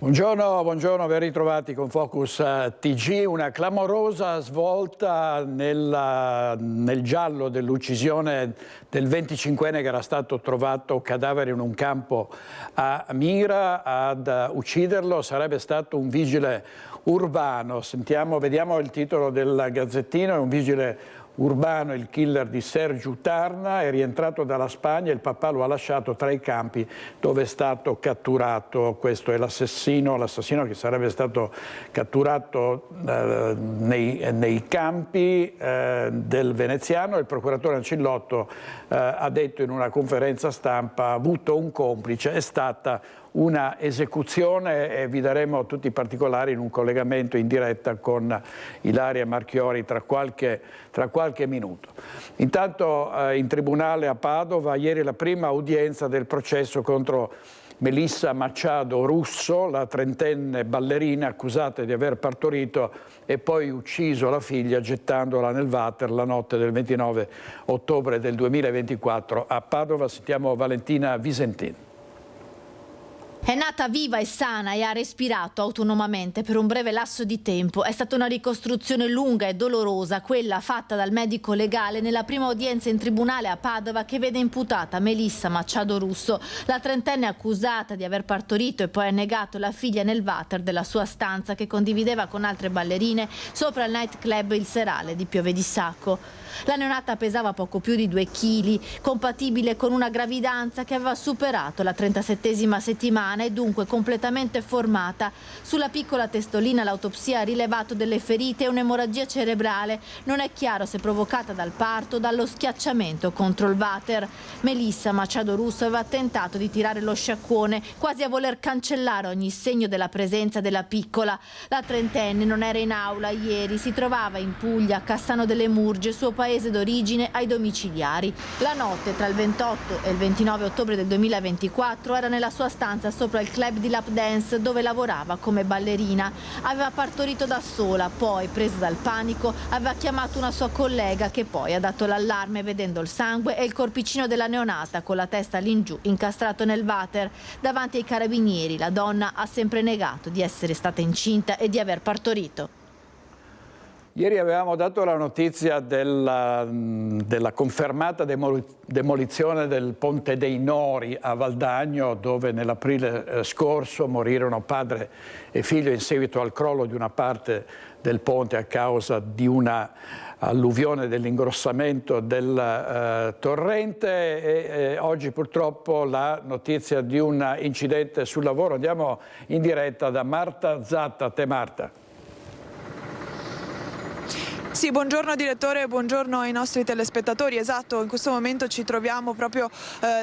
Buongiorno, ben ritrovati con Focus TG. Una clamorosa svolta nel giallo dell'uccisione del 25enne che era stato trovato cadavere in un campo a Mira. Ad ucciderlo sarebbe stato un vigile urbano. Vediamo il titolo del Gazzettino, è un vigile urbano, il killer di Sergiu Tarna, è rientrato dalla Spagna, il papà lo ha lasciato tra i campi dove è stato catturato. Questo è l'assassino che sarebbe stato catturato nei campi del veneziano. Il procuratore Ancillotto ha detto in una conferenza stampa: ha avuto un complice, è stata una esecuzione, e vi daremo tutti i particolari in un collegamento in diretta con Ilaria Marchiori tra qualche minuto. Intanto in tribunale a Padova ieri la prima udienza del processo contro Melissa Machado Russo, la trentenne ballerina accusata di aver partorito e poi ucciso la figlia gettandola nel water la notte del 29 ottobre del 2024 a Padova. Sentiamo Valentina Visentin. È nata viva e sana e ha respirato autonomamente per un breve lasso di tempo. È stata una ricostruzione lunga e dolorosa, quella fatta dal medico legale nella prima udienza in tribunale a Padova, che vede imputata Melissa Machado Russo, la trentenne accusata di aver partorito e poi annegato la figlia nel water della sua stanza che condivideva con altre ballerine sopra il nightclub Il Serale di Pieve di Sacco. La neonata pesava poco più di 2 chili, compatibile con una gravidanza che aveva superato la 37ª settimana e dunque completamente formata. Sulla piccola testolina l'autopsia ha rilevato delle ferite e un'emorragia cerebrale. Non è chiaro se provocata dal parto o dallo schiacciamento contro il water. Melissa Machado Russo aveva tentato di tirare lo sciacquone, quasi a voler cancellare ogni segno della presenza della piccola. La trentenne non era in aula ieri, si trovava in Puglia, a Cassano delle Murge, suo paese d'origine, ai domiciliari. La notte tra il 28 e il 29 ottobre del 2024 era nella sua stanza sopra il club di lap dance dove lavorava come ballerina. Aveva partorito da sola, poi, presa dal panico, aveva chiamato una sua collega che poi ha dato l'allarme vedendo il sangue e il corpicino della neonata con la testa all'ingiù incastrato nel water. Davanti ai carabinieri la donna ha sempre negato di essere stata incinta e di aver partorito. Ieri avevamo dato la notizia della confermata demolizione del Ponte dei Nori a Valdagno, dove nell'aprile scorso morirono padre e figlio in seguito al crollo di una parte del ponte a causa di una alluvione dell'ingrossamento del torrente. E oggi purtroppo la notizia di un incidente sul lavoro. Andiamo in diretta da Marta Zatta. A te Marta. Sì, buongiorno direttore, buongiorno ai nostri telespettatori. Esatto, in questo momento ci troviamo proprio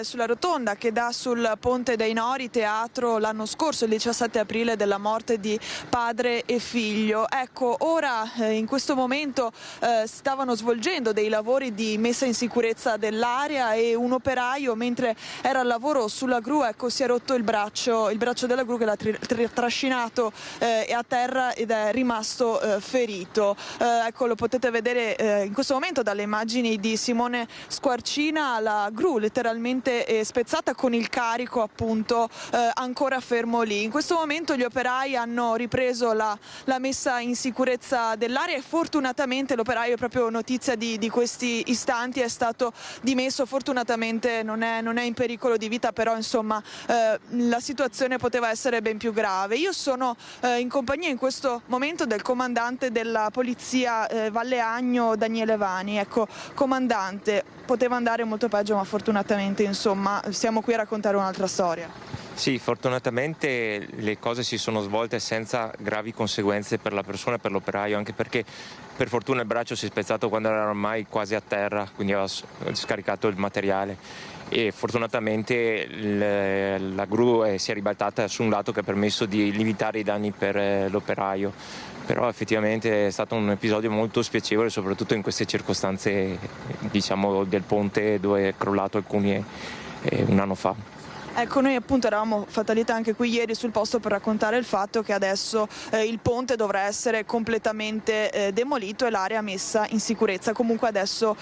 sulla rotonda che dà sul Ponte dei Nori, teatro l'anno scorso, il 17 aprile, della morte di padre e figlio. Ecco, ora in questo momento stavano svolgendo dei lavori di messa in sicurezza dell'area e un operaio, mentre era al lavoro sulla gru, ecco, si è rotto il braccio della gru che l'ha trascinato a terra ed è rimasto ferito. Ecco, lo potete vedere in questo momento dalle immagini di Simone Squarcina, la gru letteralmente spezzata con il carico appunto ancora fermo lì. In questo momento gli operai hanno ripreso la messa in sicurezza dell'area e fortunatamente l'operaio, proprio notizia di questi istanti, è stato dimesso. Fortunatamente non è in pericolo di vita, però insomma la situazione poteva essere ben più grave. Io sono in compagnia in questo momento del comandante della polizia Valle Agno, Daniele Vani. Ecco, comandante, poteva andare molto peggio, ma fortunatamente insomma siamo qui a raccontare un'altra storia. Sì, fortunatamente le cose si sono svolte senza gravi conseguenze per la persona e per l'operaio, anche perché per fortuna il braccio si è spezzato quando era ormai quasi a terra, quindi aveva scaricato il materiale, e fortunatamente la gru si è ribaltata su un lato che ha permesso di limitare i danni per l'operaio. Però effettivamente è stato un episodio molto spiacevole, soprattutto in queste circostanze, diciamo, del ponte dove è crollato alcuni un anno fa. Ecco, noi appunto eravamo fatalità anche qui ieri sul posto per raccontare il fatto che adesso il ponte dovrà essere completamente demolito e l'area messa in sicurezza. Comunque adesso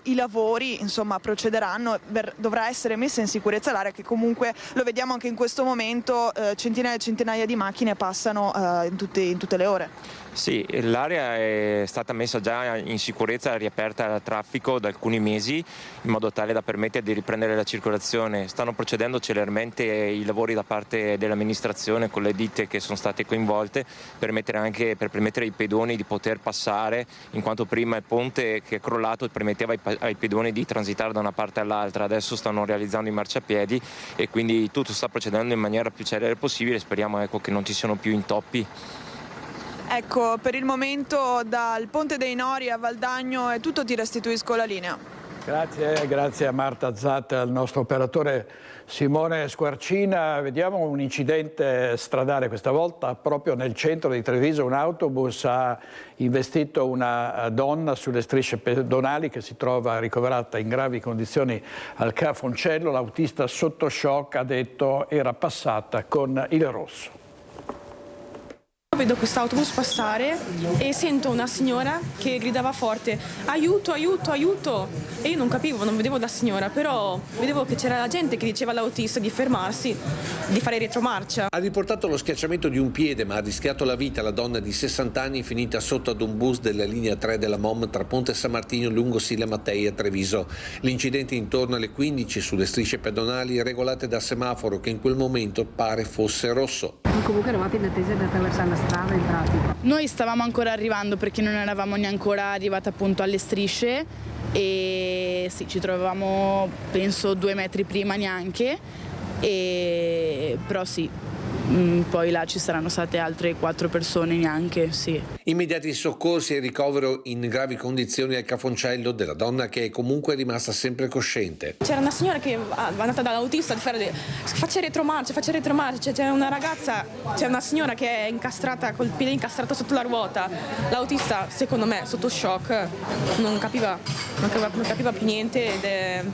i lavori insomma procederanno, dovrà essere messa in sicurezza l'area che comunque lo vediamo anche in questo momento, centinaia e centinaia di macchine passano in tutte le ore. Sì, l'area è stata messa già in sicurezza, riaperta al traffico da alcuni mesi in modo tale da permettere di riprendere la circolazione. Stanno procedendo celermente i lavori da parte dell'amministrazione con le ditte che sono state coinvolte per permettere ai pedoni di poter passare, in quanto prima il ponte che è crollato permetteva ai pedoni di transitare da una parte all'altra. Adesso stanno realizzando i marciapiedi e quindi tutto sta procedendo in maniera più celere possibile. Speriamo che non ci siano più intoppi. Ecco, per il momento dal Ponte dei Nori a Valdagno è tutto, ti restituisco la linea. Grazie a Marta Zatt, al nostro operatore Simone Squarcina. Vediamo un incidente stradale, questa volta proprio nel centro di Treviso. Un autobus ha investito una donna sulle strisce pedonali che si trova ricoverata in gravi condizioni al Cafoncello. L'autista sotto shock, ha detto, era passata con il rosso. Vedo quest'autobus passare e sento una signora che gridava forte aiuto, aiuto, aiuto, e io non capivo, non vedevo la signora, però vedevo che c'era la gente che diceva all'autista di fermarsi, di fare retromarcia. Ha riportato lo schiacciamento di un piede, ma ha rischiato la vita la donna di 60 anni finita sotto ad un bus della linea 3 della MOM tra Ponte San Martino lungo Sila Mattei e Treviso. L'incidente intorno alle 15 sulle strisce pedonali regolate da semaforo che in quel momento pare fosse rosso. Comunque eravate in attesa di attraversare la strada in traffico? Noi stavamo ancora arrivando perché non eravamo neanche ancora arrivati appunto alle strisce e sì, ci trovavamo penso 2 metri prima neanche, però sì, poi là ci saranno state altre 4 persone neanche, sì. Immediati soccorsi e ricovero in gravi condizioni al Cafoncello della donna che è comunque rimasta sempre cosciente. C'era una signora che è andata dall'autista di fare faccia retromarcia, c'è una ragazza, c'è una signora che è incastrata col piede incastrato sotto la ruota. L'autista secondo me sotto shock non capiva più niente ed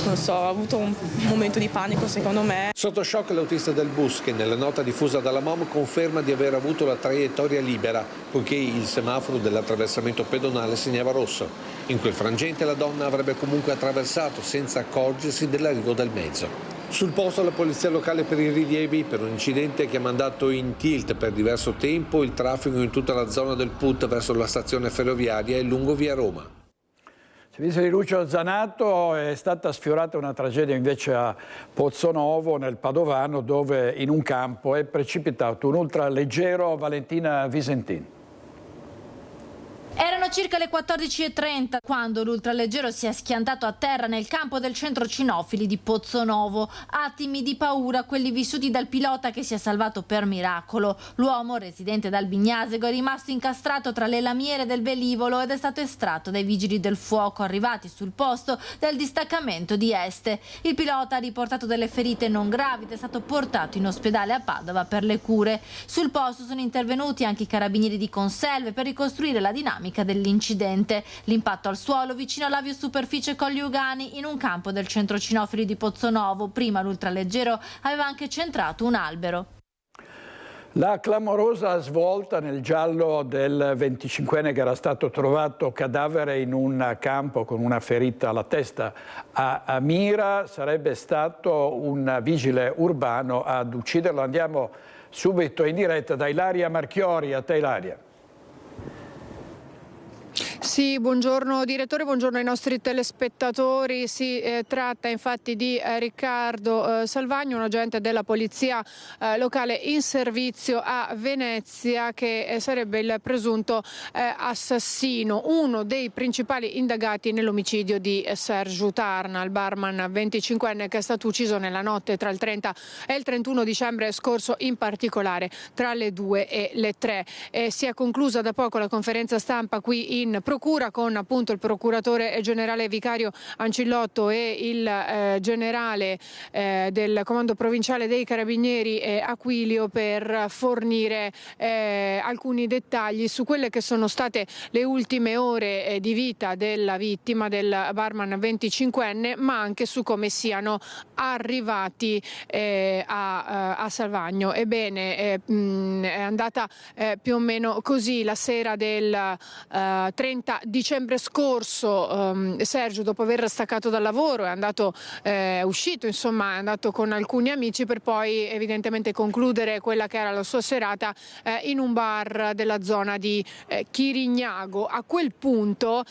non so, ha avuto un momento di panico secondo me. Sotto shock l'autista del bus che nella nota diffusa dalla MOM conferma di aver avuto la traiettoria libera poiché il semaforo dell'attraversamento pedonale segnava rosso. In quel frangente la donna avrebbe comunque attraversato senza accorgersi dell'arrivo del mezzo. Sul posto la polizia locale per i rilievi per un incidente che ha mandato in tilt per diverso tempo il traffico in tutta la zona del PUT verso la stazione ferroviaria e lungo via Roma. Servizio di Lucio Zanato. È stata sfiorata una tragedia invece a Pozzonovo nel Padovano dove in un campo è precipitato un ultraleggero. Valentina Visentin. Erano circa le 14:30 quando l'ultraleggero si è schiantato a terra nel campo del centro cinofili di Pozzonovo. Attimi di paura quelli vissuti dal pilota che si è salvato per miracolo. L'uomo, residente ad Albignasego, è rimasto incastrato tra le lamiere del velivolo ed è stato estratto dai vigili del fuoco arrivati sul posto del distaccamento di Este. Il pilota ha riportato delle ferite non gravi ed è stato portato in ospedale a Padova per le cure. Sul posto sono intervenuti anche i carabinieri di Conselve per ricostruire la dinamica dell'incidente. L'impatto al suolo vicino all'aviosuperficie Colli Ugani in un campo del centro cinofili di Pozzonovo. Prima l'ultraleggero aveva anche centrato un albero. La clamorosa svolta nel giallo del 25enne che era stato trovato cadavere in un campo con una ferita alla testa a Mira. Sarebbe stato un vigile urbano ad ucciderlo. Andiamo subito in diretta da Ilaria Marchiori. A te Ilaria. Sì, buongiorno direttore, buongiorno ai nostri telespettatori. Si tratta infatti di Riccardo Salvagni, un agente della polizia locale in servizio a Venezia che sarebbe il presunto assassino, uno dei principali indagati nell'omicidio di Sergio Tarna, il barman 25enne che è stato ucciso nella notte tra il 30 e il 31 dicembre scorso, in particolare tra le 2 e le 3. Si è conclusa da poco la conferenza stampa qui in procura procura con appunto il procuratore generale vicario Ancillotto e il generale del comando provinciale dei Carabinieri Aquilio per fornire alcuni dettagli su quelle che sono state le ultime ore di vita della vittima, del barman 25enne, ma anche su come siano arrivati a Salvagno. Ebbene, è andata più o meno così. La sera del 30 dicembre scorso Sergio, dopo aver staccato dal lavoro, è uscito, insomma, è andato con alcuni amici per poi evidentemente concludere quella che era la sua serata in un bar della zona di Chirignago. A quel punto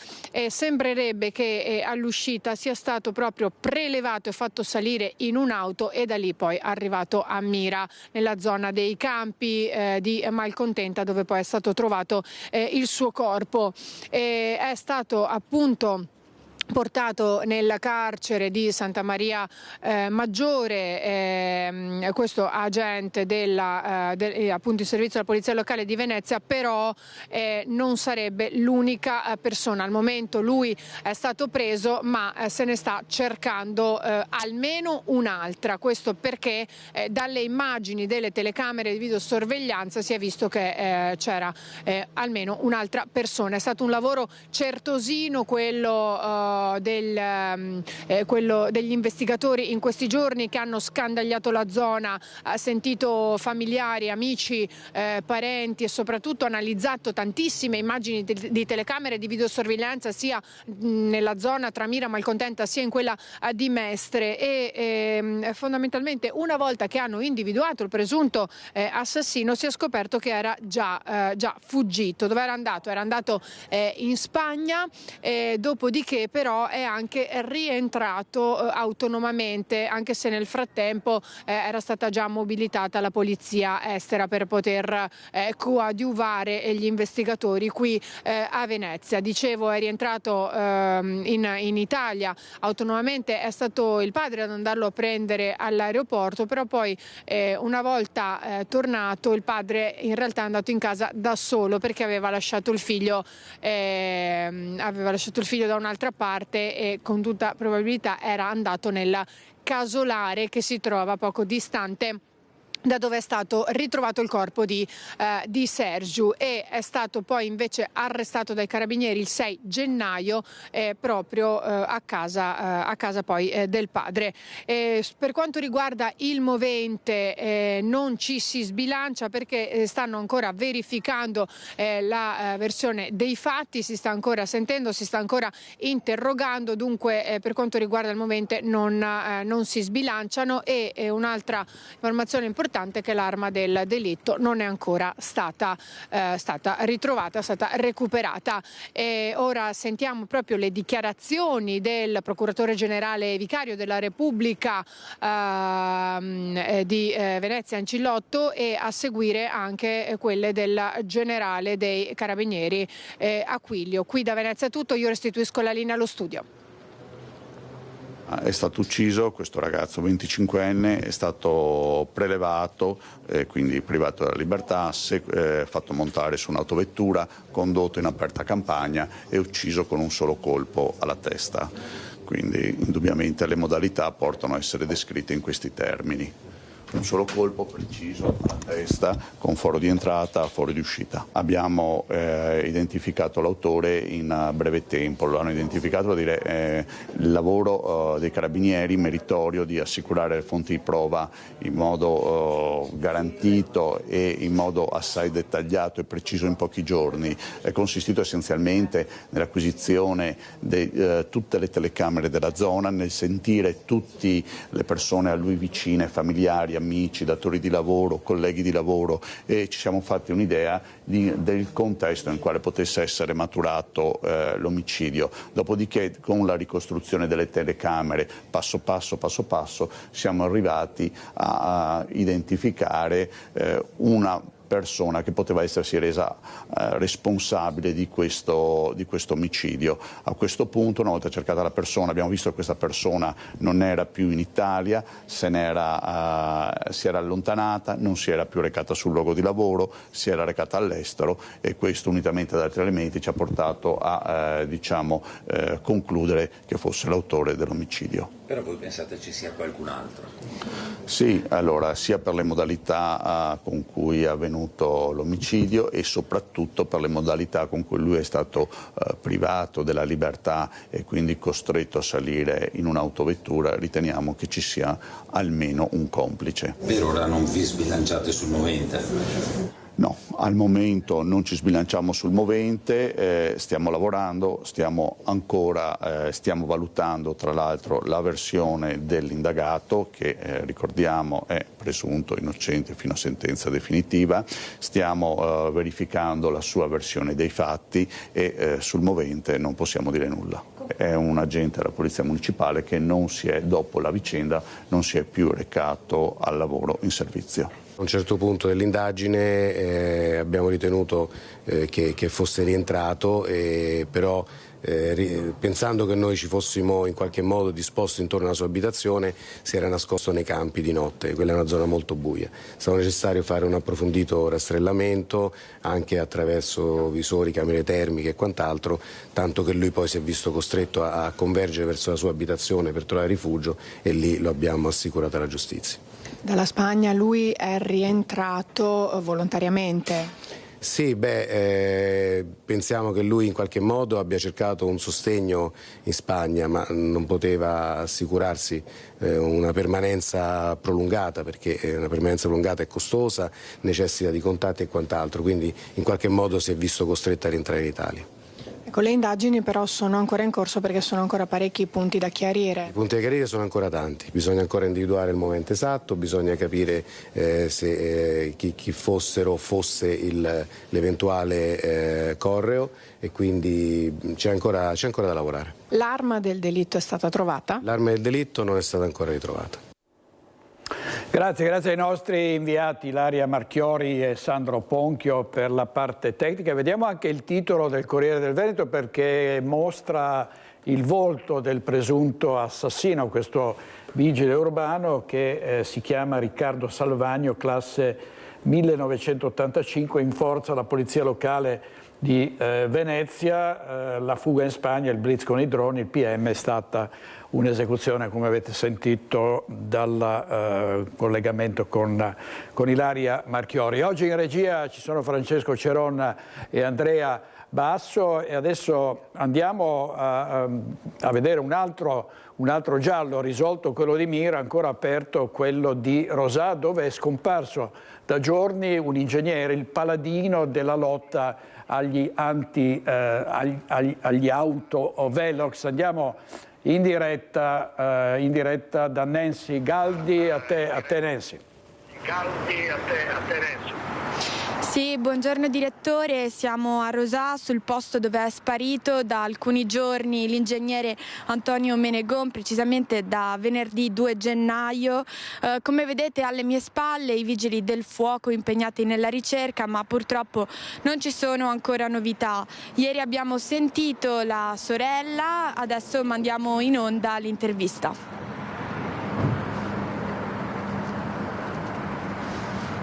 sembrerebbe che all'uscita sia stato proprio prelevato e fatto salire in un'auto e da lì poi arrivato a Mira, nella zona dei campi di Malcontenta, dove poi è stato trovato il suo corpo. È stato appunto portato nel carcere di Santa Maria Maggiore, questo agente appunto in servizio alla Polizia Locale di Venezia, però non sarebbe l'unica persona. Al momento lui è stato preso, ma se ne sta cercando almeno un'altra. Questo perché dalle immagini delle telecamere di videosorveglianza si è visto che c'era almeno un'altra persona. È stato un lavoro certosino quello degli investigatori in questi giorni, che hanno scandagliato la zona, sentito familiari, amici, parenti e soprattutto analizzato tantissime immagini di telecamere di videosorveglianza sia nella zona tra Mira e Malcontenta sia in quella di Mestre e fondamentalmente una volta che hanno individuato il presunto assassino si è scoperto che era già fuggito. Dove era andato? Era andato in Spagna, dopodiché però è anche rientrato autonomamente, anche se nel frattempo era stata già mobilitata la polizia estera per poter coadiuvare gli investigatori qui a Venezia. Dicevo, è rientrato in Italia autonomamente, è stato il padre ad andarlo a prendere all'aeroporto, però poi una volta tornato il padre in realtà è andato in casa da solo perché aveva lasciato il figlio da un'altra parte e con tutta probabilità era andato nel casolare che si trova poco distante da dove è stato ritrovato il corpo di Sergio, e è stato poi invece arrestato dai carabinieri il 6 gennaio proprio a casa poi del padre. Per quanto riguarda il movente non ci si sbilancia perché stanno ancora verificando la versione dei fatti, si sta ancora sentendo, si sta ancora interrogando, dunque per quanto riguarda il movente non si sbilanciano. E un'altra informazione importante è che l'arma del delitto non è ancora stata ritrovata, è stata recuperata. Ora sentiamo proprio le dichiarazioni del procuratore generale vicario della Repubblica di Venezia Ancillotto e a seguire anche quelle del generale dei Carabinieri Aquilio. Qui da Venezia è tutto, io restituisco la linea allo studio. È stato ucciso questo ragazzo 25enne, è stato prelevato, quindi privato della libertà, fatto montare su un'autovettura, condotto in aperta campagna e ucciso con un solo colpo alla testa. Quindi indubbiamente le modalità portano a essere descritte in questi termini. Un solo colpo preciso alla testa con foro di entrata, foro di uscita. Abbiamo identificato l'autore in breve tempo, lo hanno identificato, vuol dire il lavoro dei carabinieri meritorio di assicurare le fonti di prova in modo garantito e in modo assai dettagliato e preciso in pochi giorni. È consistito essenzialmente nell'acquisizione di tutte le telecamere della zona, nel sentire tutte le persone a lui vicine, familiari, amici, datori di lavoro, colleghi di lavoro, e ci siamo fatti un'idea del contesto in quale potesse essere maturato l'omicidio. Dopodiché, con la ricostruzione delle telecamere, passo passo, siamo arrivati a identificare una persona che poteva essersi resa responsabile di questo omicidio. A questo punto, una volta cercata la persona, abbiamo visto che questa persona non era più in Italia, si era allontanata, non si era più recata sul luogo di lavoro, si era recata all'estero, e questo, unitamente ad altri elementi, ci ha portato a concludere che fosse l'autore dell'omicidio. Però voi pensate ci sia qualcun altro? Sì, allora, sia per le modalità con cui è avvenuto l'omicidio e soprattutto per le modalità con cui lui è stato privato della libertà e quindi costretto a salire in un'autovettura, riteniamo che ci sia almeno un complice. Per ora non vi sbilanciate sul movente? No, al momento non ci sbilanciamo sul movente, stiamo lavorando, stiamo valutando tra l'altro la versione dell'indagato che ricordiamo è presunto innocente fino a sentenza definitiva, stiamo verificando la sua versione dei fatti e sul movente non possiamo dire nulla. È un agente della Polizia Municipale che dopo la vicenda non si è più recato al lavoro in servizio. A un certo punto dell'indagine abbiamo ritenuto che fosse rientrato, però pensando che noi ci fossimo in qualche modo disposti intorno alla sua abitazione, si era nascosto nei campi di notte. Quella è una zona molto buia. È stato necessario fare un approfondito rastrellamento anche attraverso visori, camere termiche e quant'altro, tanto che lui poi si è visto costretto a convergere verso la sua abitazione per trovare rifugio, e lì lo abbiamo assicurato alla giustizia. Dalla Spagna lui è rientrato volontariamente? Sì, pensiamo che lui in qualche modo abbia cercato un sostegno in Spagna, ma non poteva assicurarsi una permanenza prolungata, perché una permanenza prolungata è costosa, necessita di contatti e quant'altro, quindi in qualche modo si è visto costretto a rientrare in Italia. Ecco, le indagini però sono ancora in corso perché sono ancora parecchi punti da chiarire. I punti da chiarire sono ancora tanti, bisogna ancora individuare il momento esatto, bisogna capire se chi fosse l'eventuale correo, e quindi c'è ancora da lavorare. L'arma del delitto è stata trovata? L'arma del delitto non è stata ancora ritrovata. Grazie ai nostri inviati Ilaria Marchiori e Sandro Ponchio per la parte tecnica. Vediamo anche il titolo del Corriere del Veneto, perché mostra il volto del presunto assassino, questo vigile urbano che si chiama Riccardo Salvagno, classe 1985, in forza alla polizia locale di Venezia. La fuga in Spagna, il blitz con i droni, il PM, è stata un'esecuzione, come avete sentito, dal collegamento con Ilaria Marchiori. Oggi in regia ci sono Francesco Ceronna e Andrea Basso, e adesso andiamo a vedere un altro giallo risolto, quello di Mira, ancora aperto quello di Rosà, dove è scomparso da giorni un ingegnere, il paladino della lotta agli autovelox. Andiamo in diretta da Nancy Galdi. A te Nancy. Galdi, a te Nancy. Sì, buongiorno direttore, siamo a Rosà, sul posto dove è sparito da alcuni giorni l'ingegnere Antonio Menegon, precisamente da venerdì 2 gennaio. Come vedete alle mie spalle i vigili del fuoco impegnati nella ricerca, ma purtroppo non ci sono ancora novità. Ieri abbiamo sentito la sorella, adesso mandiamo in onda l'intervista.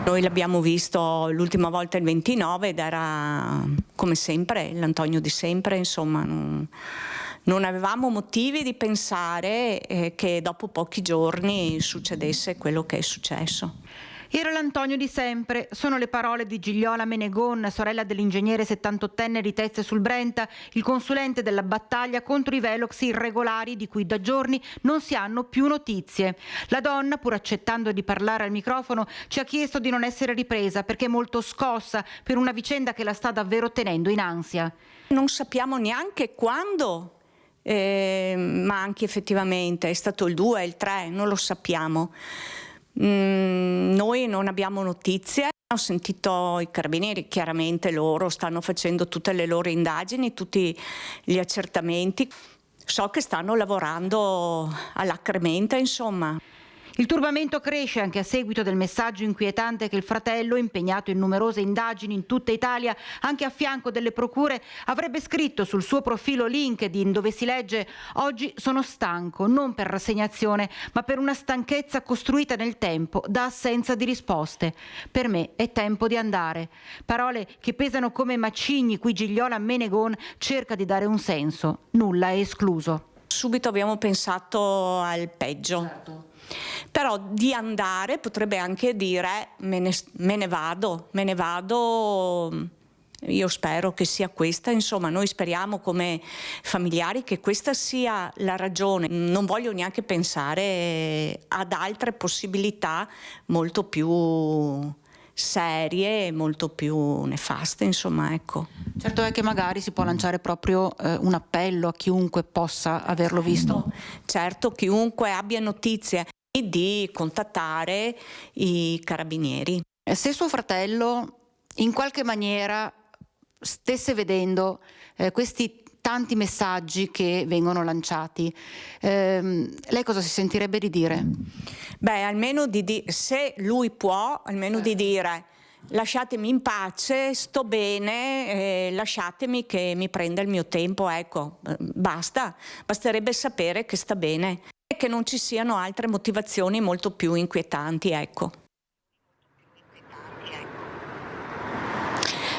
Noi l'abbiamo visto l'ultima volta il 29 ed era come sempre, l'Antonio di sempre, insomma non avevamo motivi di pensare che dopo pochi giorni succedesse quello che è successo. Era l'Antonio di sempre, sono le parole di Gigliola Menegon, sorella dell'ingegnere 78enne di Tezze sul Brenta, il consulente della battaglia contro i velox irregolari di cui da giorni non si hanno più notizie. La donna, pur accettando di parlare al microfono, ci ha chiesto di non essere ripresa perché è molto scossa per una vicenda che la sta davvero tenendo in ansia. Non sappiamo neanche quando, ma anche effettivamente è stato il 2, il 3, non lo sappiamo. Noi non abbiamo notizie, ho sentito i carabinieri, chiaramente loro stanno facendo tutte le loro indagini, tutti gli accertamenti, so che stanno lavorando alacremente, insomma. Il turbamento cresce anche a seguito del messaggio inquietante che il fratello, impegnato in numerose indagini in tutta Italia, anche a fianco delle procure, avrebbe scritto sul suo profilo LinkedIn, dove si legge: «Oggi sono stanco, non per rassegnazione, ma per una stanchezza costruita nel tempo da assenza di risposte. Per me è tempo di andare». Parole che pesano come macigni cui Gigliola Menegon cerca di dare un senso. Nulla è escluso. Subito abbiamo pensato al peggio. Certo. Però di andare potrebbe anche dire me ne vado. Io spero che sia questa, insomma noi speriamo come familiari che questa sia la ragione. Non voglio neanche pensare ad altre possibilità molto più serie, molto più nefaste, insomma, ecco. Certo è che magari si può lanciare proprio un appello a chiunque possa averlo visto. Certo, chiunque abbia notizie, di contattare i carabinieri. Se suo fratello in qualche maniera stesse vedendo questi tanti messaggi che vengono lanciati, lei cosa si sentirebbe di dire? Beh, almeno se lui può, almeno di dire: lasciatemi in pace, sto bene, lasciatemi che mi prenda il mio tempo, ecco, basterebbe sapere che sta bene e che non ci siano altre motivazioni molto più inquietanti, ecco.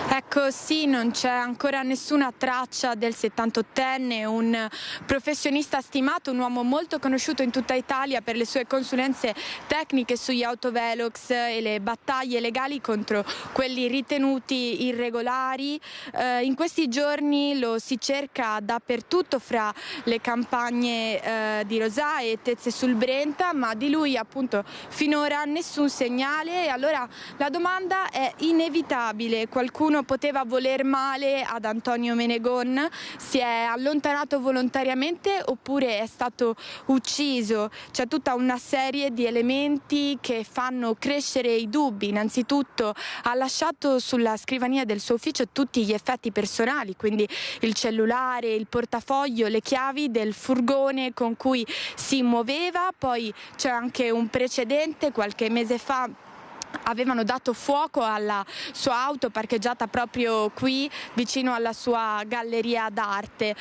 Ecco, sì, non c'è ancora nessuna traccia del 78enne, un professionista stimato, un uomo molto conosciuto in tutta Italia per le sue consulenze tecniche sugli autovelox e le battaglie legali contro quelli ritenuti irregolari. In questi giorni lo si cerca dappertutto fra le campagne di Rosà e Tezze sul Brenta, ma di lui appunto finora nessun segnale. E allora la domanda è inevitabile: qualcuno poteva voler male ad Antonio Menegon? Si è allontanato volontariamente oppure è stato ucciso? C'è tutta una serie di elementi che fanno crescere i dubbi. Innanzitutto ha lasciato sulla scrivania del suo ufficio tutti gli effetti personali, quindi il cellulare, il portafoglio, le chiavi del furgone con cui si muoveva. Poi c'è anche un precedente: qualche mese fa avevano dato fuoco alla sua auto parcheggiata proprio qui vicino alla sua galleria d'arte.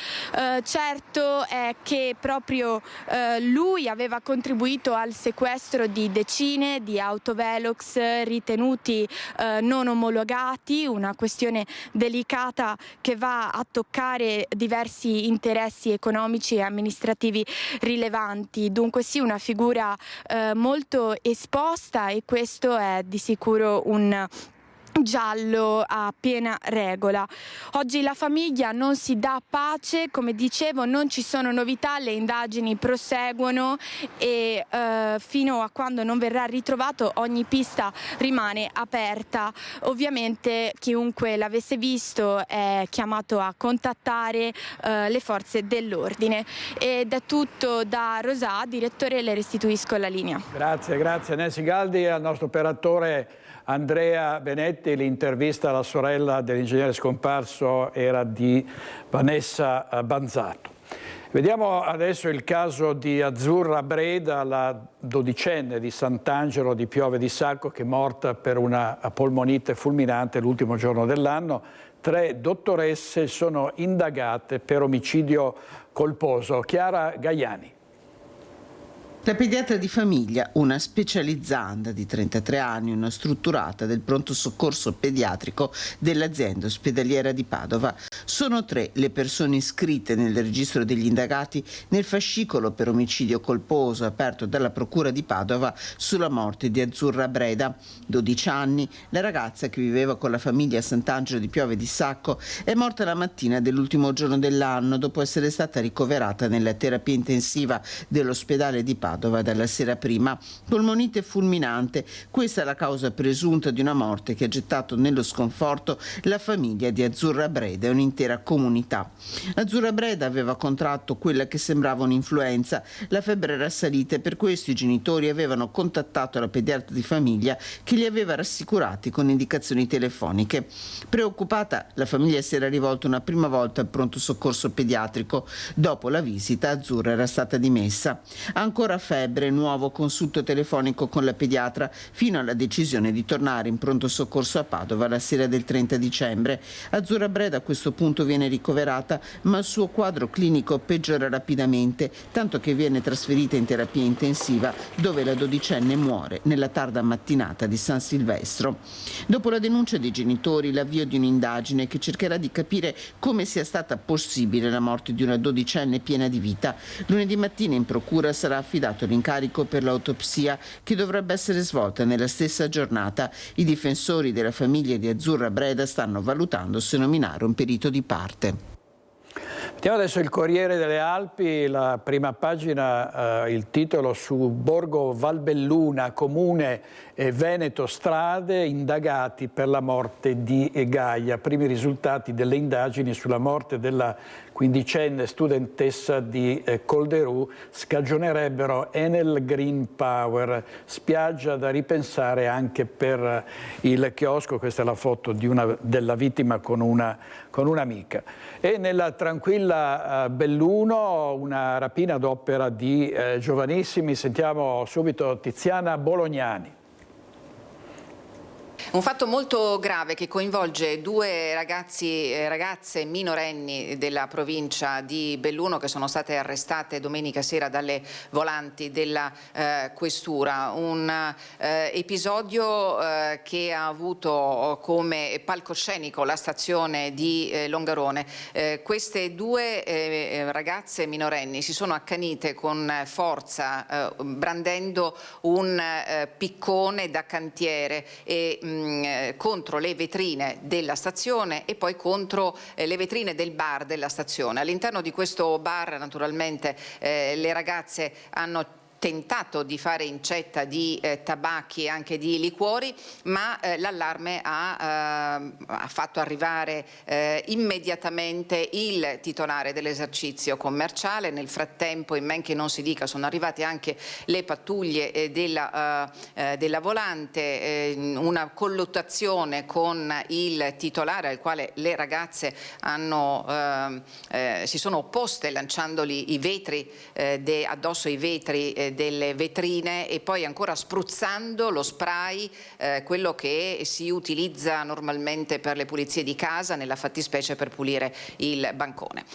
Certo è che proprio lui aveva contribuito al sequestro di decine di autovelox ritenuti non omologati, una questione delicata che va a toccare diversi interessi economici e amministrativi rilevanti. Dunque sì, una figura molto esposta, e questo è di sicuro un giallo a piena regola. Oggi la famiglia non si dà pace, come dicevo, non ci sono novità, le indagini proseguono e fino a quando non verrà ritrovato ogni pista rimane aperta. Ovviamente chiunque l'avesse visto è chiamato a contattare le forze dell'ordine. Ed è tutto da Rosà. Direttore, le restituisco la linea. Grazie Nancy Galdi, al nostro operatore Andrea Benetti. L'intervista alla sorella dell'ingegnere scomparso era di Vanessa Banzato. Vediamo adesso il caso di Azzurra Breda, la dodicenne di Sant'Angelo di Piove di Sacco, che è morta per una polmonite fulminante l'ultimo giorno dell'anno. 3 dottoresse sono indagate per omicidio colposo. Chiara Gaiani. La pediatra di famiglia, una specializzanda di 33 anni, una strutturata del pronto soccorso pediatrico dell'azienda ospedaliera di Padova. Sono 3 le persone iscritte nel registro degli indagati nel fascicolo per omicidio colposo aperto dalla Procura di Padova sulla morte di Azzurra Breda. 12 anni, la ragazza che viveva con la famiglia a Sant'Angelo di Piove di Sacco è morta la mattina dell'ultimo giorno dell'anno dopo essere stata ricoverata nella terapia intensiva dell'ospedale di Padova dalla sera prima. Polmonite fulminante, questa è la causa presunta di una morte che ha gettato nello sconforto la famiglia di Azzurra Breda e un'intera dell'intera comunità. Azzurra Breda aveva contratto quella che sembrava un'influenza. La febbre era salita e per questo i genitori avevano contattato la pediatra di famiglia che li aveva rassicurati con indicazioni telefoniche. Preoccupata, la famiglia si era rivolta una prima volta al pronto soccorso pediatrico. Dopo la visita, Azzurra era stata dimessa. Ancora febbre, nuovo consulto telefonico con la pediatra fino alla decisione di tornare in pronto soccorso a Padova la sera del 30 dicembre. Azzurra Breda a questo punto viene ricoverata, ma il suo quadro clinico peggiora rapidamente, tanto che viene trasferita in terapia intensiva, dove la dodicenne muore nella tarda mattinata di San Silvestro. Dopo la denuncia dei genitori, l'avvio di un'indagine che cercherà di capire come sia stata possibile la morte di una dodicenne piena di vita. Lunedì mattina in procura sarà affidato l'incarico per l'autopsia che dovrebbe essere svolta nella stessa giornata. I difensori della famiglia di Azzurra Breda stanno valutando se nominare un perito di parte. Vediamo adesso il Corriere delle Alpi, la prima pagina, il titolo su Borgo Valbelluna, comune Veneto, strade, indagati per la morte di Gaia. Primi risultati delle indagini sulla morte della quindicenne studentessa di Colderù scagionerebbero Enel Green Power, spiaggia da ripensare anche per il chiosco. Questa è la foto della vittima con un'amica. E nella tranquilla Belluno una rapina d'opera di giovanissimi. Sentiamo subito Tiziana Bolognani. Un fatto molto grave che coinvolge due ragazze minorenni della provincia di Belluno che sono state arrestate domenica sera dalle volanti della questura. Un episodio che ha avuto come palcoscenico la stazione di Longarone. Queste due ragazze minorenni si sono accanite con forza brandendo un piccone da cantiere e contro le vetrine della stazione e poi contro le vetrine del bar della stazione. All'interno di questo bar naturalmente le ragazze hanno tentato di fare incetta di tabacchi e anche di liquori, ma l'allarme ha fatto arrivare immediatamente il titolare dell'esercizio commerciale. Nel frattempo, in men che non si dica, sono arrivate anche le pattuglie della volante, una colluttazione con il titolare al quale le ragazze si sono opposte lanciandogli i vetri addosso ai vetri delle vetrine e poi ancora spruzzando lo spray, quello che si utilizza normalmente per le pulizie di casa, nella fattispecie per pulire il bancone.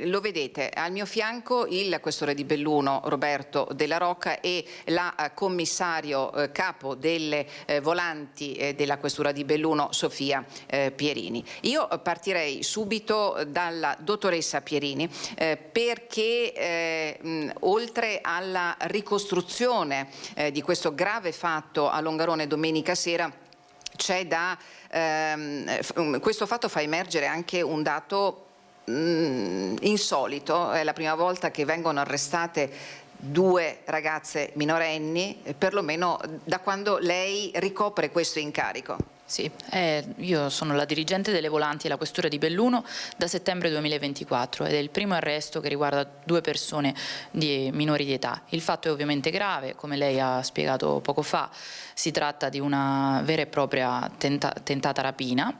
Lo vedete al mio fianco il questore di Belluno Roberto Della Rocca e la commissario capo delle volanti della questura di Belluno Sofia Pierini. Io partirei subito dalla dottoressa Pierini perché oltre alla ricostruzione di questo grave fatto a Longarone domenica sera questo fatto fa emergere anche un dato insolito. È la prima volta che vengono arrestate due ragazze minorenni, perlomeno da quando lei ricopre questo incarico. Sì, io sono la dirigente delle volanti della questura di Belluno da settembre 2024 ed è il primo arresto che riguarda due persone di minori di età. Il fatto è ovviamente grave, come lei ha spiegato poco fa. Si tratta di una vera e propria tentata rapina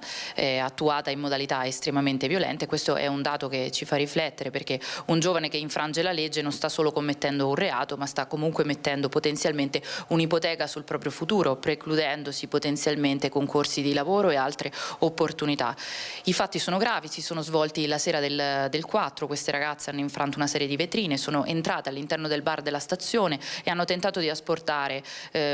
attuata in modalità estremamente violente. Questo è un dato che ci fa riflettere, perché un giovane che infrange la legge non sta solo commettendo un reato, ma sta comunque mettendo potenzialmente un'ipoteca sul proprio futuro, precludendosi potenzialmente concorsi di lavoro e altre opportunità. I fatti sono gravi, si sono svolti la sera del 4, queste ragazze hanno infranto una serie di vetrine, sono entrate all'interno del bar della stazione e hanno tentato di asportare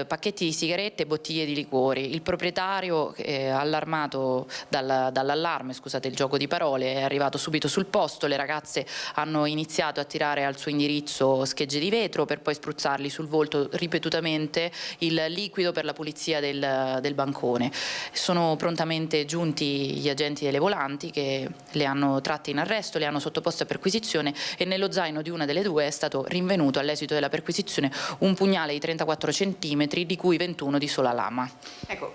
pacchetti di sigarette e bottiglie di liquori. Il proprietario, allarmato dall'allarme, scusate il gioco di parole, è arrivato subito sul posto. Le ragazze hanno iniziato a tirare al suo indirizzo schegge di vetro per poi spruzzarli sul volto ripetutamente il liquido per la pulizia del bancone. Sono prontamente giunti gli agenti delle volanti che le hanno tratte in arresto, le hanno sottoposte a perquisizione e nello zaino di una delle due è stato rinvenuto all'esito della perquisizione un pugnale di 34 centimetri, di cui 21 di sola lama. Ecco,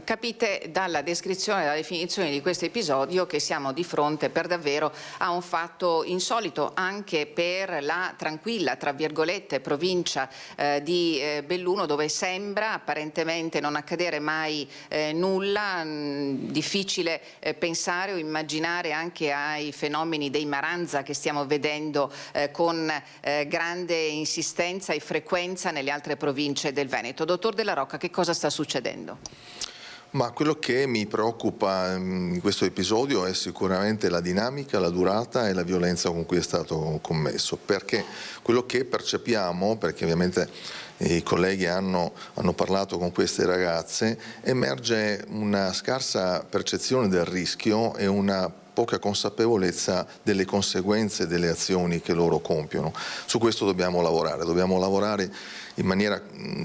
capite dalla descrizione, dalla definizione di questo episodio che siamo di fronte per davvero a un fatto insolito anche per la tranquilla, tra virgolette, provincia di Belluno, dove sembra apparentemente non accadere mai nulla. Difficile pensare o immaginare anche ai fenomeni dei Maranza che stiamo vedendo con grande insistenza e frequenza nelle altre province del Veneto. Dottor Della Rocca, che cosa sta succedendo? Ma quello che mi preoccupa in questo episodio è sicuramente la dinamica, la durata e la violenza con cui è stato commesso, perché quello che percepiamo, perché ovviamente i colleghi hanno parlato con queste ragazze, emerge una scarsa percezione del rischio e una poca consapevolezza delle conseguenze delle azioni che loro compiono. Su questo dobbiamo lavorare in maniera,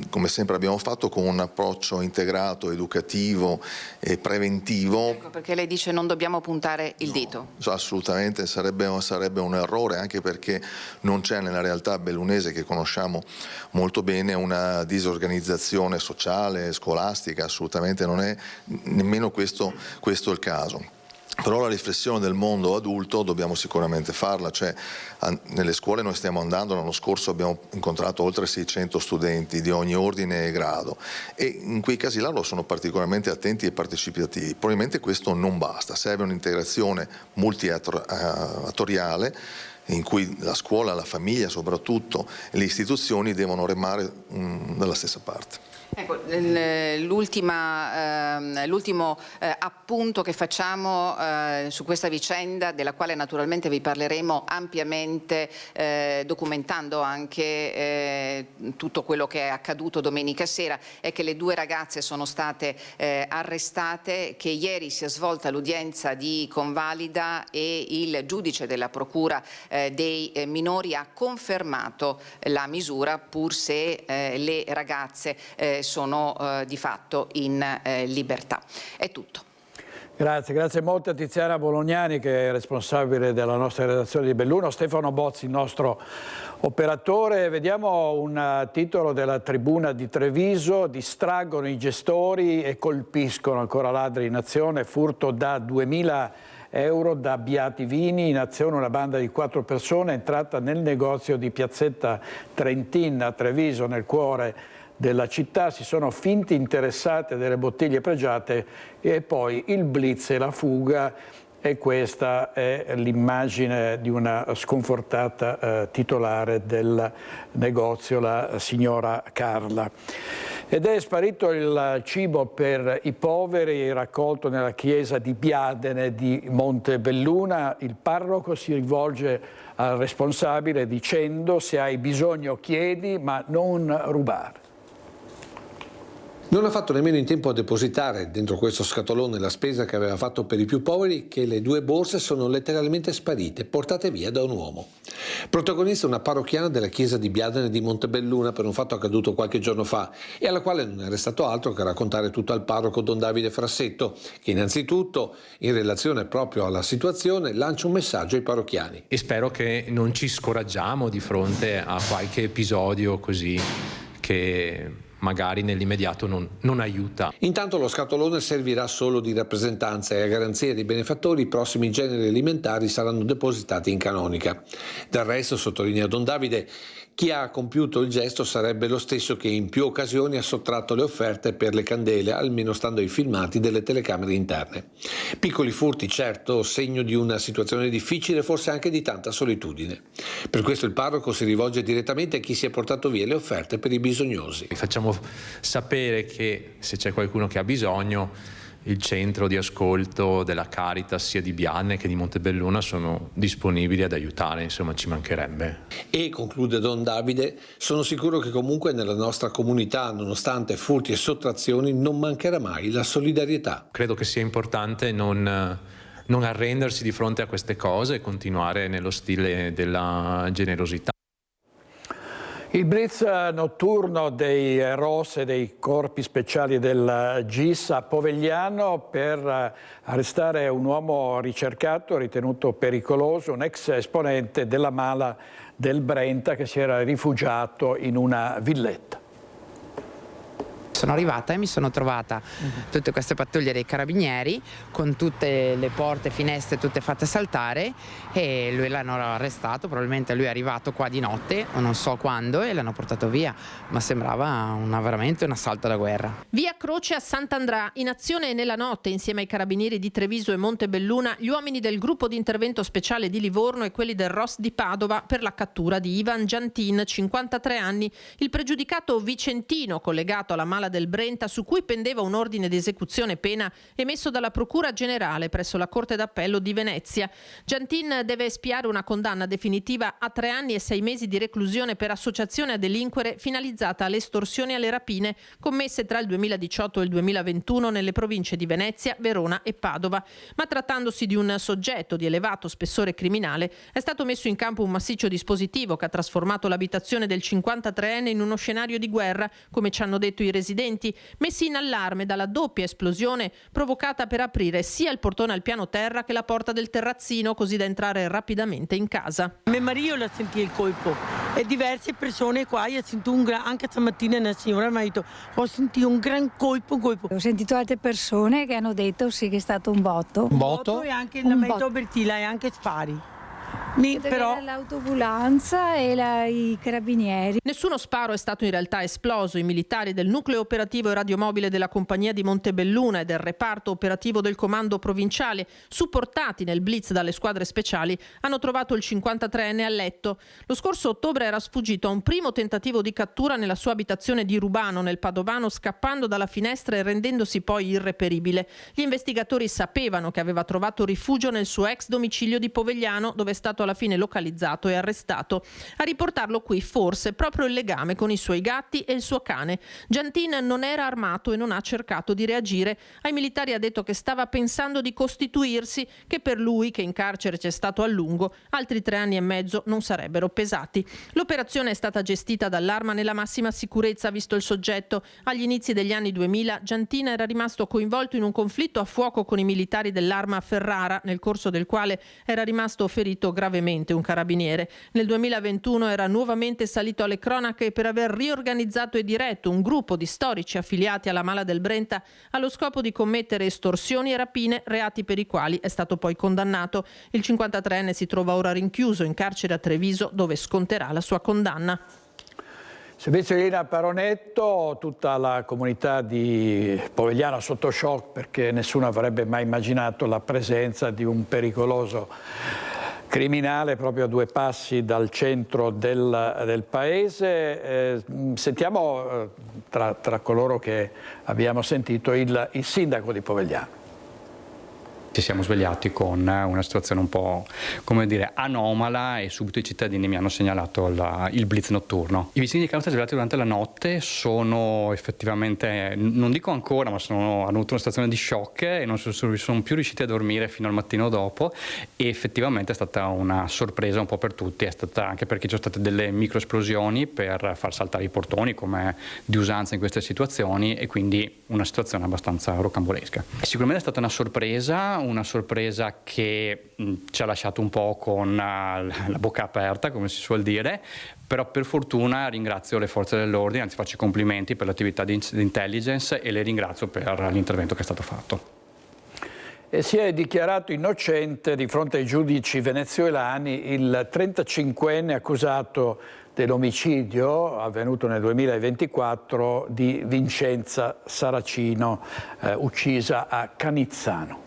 come sempre abbiamo fatto, con un approccio integrato, educativo e preventivo. Ecco perché lei dice non dobbiamo puntare il dito. Assolutamente, sarebbe un errore, anche perché non c'è nella realtà bellunese, che conosciamo molto bene, una disorganizzazione sociale, scolastica, assolutamente non è nemmeno questo il caso. Però la riflessione del mondo adulto dobbiamo sicuramente farla, cioè nelle scuole noi stiamo andando, l'anno scorso abbiamo incontrato oltre 600 studenti di ogni ordine e grado e in quei casi là loro sono particolarmente attenti e partecipativi. Probabilmente questo non basta, serve un'integrazione multiattoriale in cui la scuola, la famiglia soprattutto e le istituzioni devono remare dalla stessa parte. Ecco, l'ultimo appunto che facciamo su questa vicenda, della quale naturalmente vi parleremo ampiamente, documentando anche tutto quello che è accaduto domenica sera, è che le due ragazze sono state arrestate, che ieri si è svolta l'udienza di convalida e il giudice della procura dei minori ha confermato la misura, pur se le ragazze sono di fatto in libertà. È tutto. Grazie molto a Tiziana Bolognani, che è responsabile della nostra redazione di Belluno, Stefano Bozzi, il nostro operatore. Vediamo un titolo della Tribuna di Treviso: distraggono i gestori e colpiscono ancora ladri in azione, furto da 2.000 euro da Beati Vini. In azione una banda di 4 persone entrata nel negozio di Piazzetta Trentin a Treviso, nel cuore della città. Si sono finti interessate delle bottiglie pregiate e poi il blitz e la fuga, e questa è l'immagine di una sconfortata titolare del negozio, la signora Carla. Ed è sparito il cibo per i poveri raccolto nella chiesa di Biadene di Montebelluna. Il parroco si rivolge al responsabile dicendo: se hai bisogno chiedi, ma non rubare. Non ha fatto nemmeno in tempo a depositare dentro questo scatolone la spesa che aveva fatto per i più poveri, che le 2 borse sono letteralmente sparite, portate via da un uomo. Protagonista una parrocchiana della chiesa di Biadene di Montebelluna per un fatto accaduto qualche giorno fa e alla quale non è restato altro che raccontare tutto al parroco Don Davide Frassetto, che innanzitutto, in relazione proprio alla situazione, lancia un messaggio ai parrocchiani. E spero che non ci scoraggiamo di fronte a qualche episodio così che magari nell'immediato non aiuta. Intanto lo scatolone servirà solo di rappresentanza e a garanzia dei benefattori i prossimi generi alimentari saranno depositati in canonica. Del resto, sottolinea Don Davide, chi ha compiuto il gesto sarebbe lo stesso che in più occasioni ha sottratto le offerte per le candele, almeno stando ai filmati delle telecamere interne. Piccoli furti, certo, segno di una situazione difficile, forse anche di tanta solitudine. Per questo il parroco si rivolge direttamente a chi si è portato via le offerte per i bisognosi. Facciamo sapere che se c'è qualcuno che ha bisogno, il centro di ascolto della Caritas sia di Biadene che di Montebelluna sono disponibili ad aiutare, insomma ci mancherebbe. E conclude Don Davide: sono sicuro che comunque nella nostra comunità, nonostante furti e sottrazioni, non mancherà mai la solidarietà. Credo che sia importante non arrendersi di fronte a queste cose e continuare nello stile della generosità. Il blitz notturno dei ROS e dei corpi speciali del GIS a Povegliano per arrestare un uomo ricercato, ritenuto pericoloso, un ex esponente della Mala del Brenta che si era rifugiato in una villetta. Sono arrivata e mi sono trovata tutte queste pattuglie dei carabinieri con tutte le porte e finestre tutte fatte saltare, e lui l'hanno arrestato. Probabilmente lui è arrivato qua di notte o non so quando e l'hanno portato via, ma sembrava veramente un assalto da guerra. Via Croce a Sant'Andrà, in azione nella notte insieme ai carabinieri di Treviso e Montebelluna, gli uomini del gruppo di intervento speciale di Livorno e quelli del ROS di Padova per la cattura di Ivan Giantin, 53 anni, il pregiudicato vicentino collegato alla Mala del Brenta, su cui pendeva un ordine di esecuzione pena emesso dalla Procura Generale presso la Corte d'Appello di Venezia. Giantin deve espiare una condanna definitiva a 3 anni e 6 mesi di reclusione per associazione a delinquere finalizzata alle estorsioni e alle rapine commesse tra il 2018 e il 2021 nelle province di Venezia, Verona e Padova. Ma trattandosi di un soggetto di elevato spessore criminale, è stato messo in campo un massiccio dispositivo che ha trasformato l'abitazione del 53enne in uno scenario di guerra, come ci hanno detto i residenti, messi in allarme dalla doppia esplosione provocata per aprire sia il portone al piano terra che la porta del terrazzino, così da entrare rapidamente in casa. Mio marito l'ha sentito il colpo e diverse persone qua, io ho sentito anche stamattina una signora mi ha detto ho sentito un gran colpo. Ho sentito altre persone che hanno detto sì che è stato un botto. Un botto e anche la metto Bertilla e anche spari. Però l'autoambulanza e i carabinieri. Nessuno sparo è stato in realtà esploso. I militari del nucleo operativo e radiomobile della compagnia di Montebelluna e del reparto operativo del comando provinciale, supportati nel blitz dalle squadre speciali, hanno trovato il 53enne a letto. Lo scorso ottobre era sfuggito a un primo tentativo di cattura nella sua abitazione di Rubano, nel Padovano, scappando dalla finestra e rendendosi poi irreperibile. Gli investigatori sapevano che aveva trovato rifugio nel suo ex domicilio di Povegliano, dove è stato alla fine localizzato e arrestato. A riportarlo qui forse proprio il legame con i suoi gatti e il suo cane. Giantin non era armato e non ha cercato di reagire. Ai militari ha detto che stava pensando di costituirsi, che per lui, che in carcere c'è stato a lungo, altri 3 anni e mezzo non sarebbero pesati. L'operazione è stata gestita dall'Arma nella massima sicurezza, visto il soggetto. Agli inizi degli anni 2000 Giantin era rimasto coinvolto in un conflitto a fuoco con i militari dell'Arma a Ferrara, nel corso del quale era rimasto ferito gravemente un carabiniere. Nel 2021 era nuovamente salito alle cronache per aver riorganizzato e diretto un gruppo di storici affiliati alla Mala del Brenta allo scopo di commettere estorsioni e rapine, reati per i quali è stato poi condannato. Il 53enne si trova ora rinchiuso in carcere a Treviso, dove sconterà la sua condanna. Servizio di Lina Paronetto, tutta la comunità di Povegliano sotto shock, perché nessuno avrebbe mai immaginato la presenza di un pericoloso criminale proprio a 2 passi dal centro del paese. Sentiamo tra coloro che abbiamo sentito il sindaco di Povegliano. Ci siamo svegliati con una situazione un po', come dire, anomala, e subito i cittadini mi hanno segnalato il blitz notturno. I vicini che erano stati svegliati durante la notte sono effettivamente, non dico ancora, ma hanno avuto una situazione di shock e non sono più riusciti a dormire fino al mattino dopo, e effettivamente è stata una sorpresa un po' per tutti, è stata anche perché ci sono state delle microesplosioni per far saltare i portoni, come di usanza in queste situazioni, e quindi una situazione abbastanza rocambolesca. Sicuramente è stata una sorpresa che ci ha lasciato un po' con la bocca aperta, come si suol dire, però per fortuna ringrazio le forze dell'ordine, anzi faccio i complimenti per l'attività di intelligence e le ringrazio per l'intervento che è stato fatto. E si è dichiarato innocente di fronte ai giudici venezuelani il 35enne accusato dell'omicidio avvenuto nel 2024 di Vincenza Saracino, uccisa a Canizzano.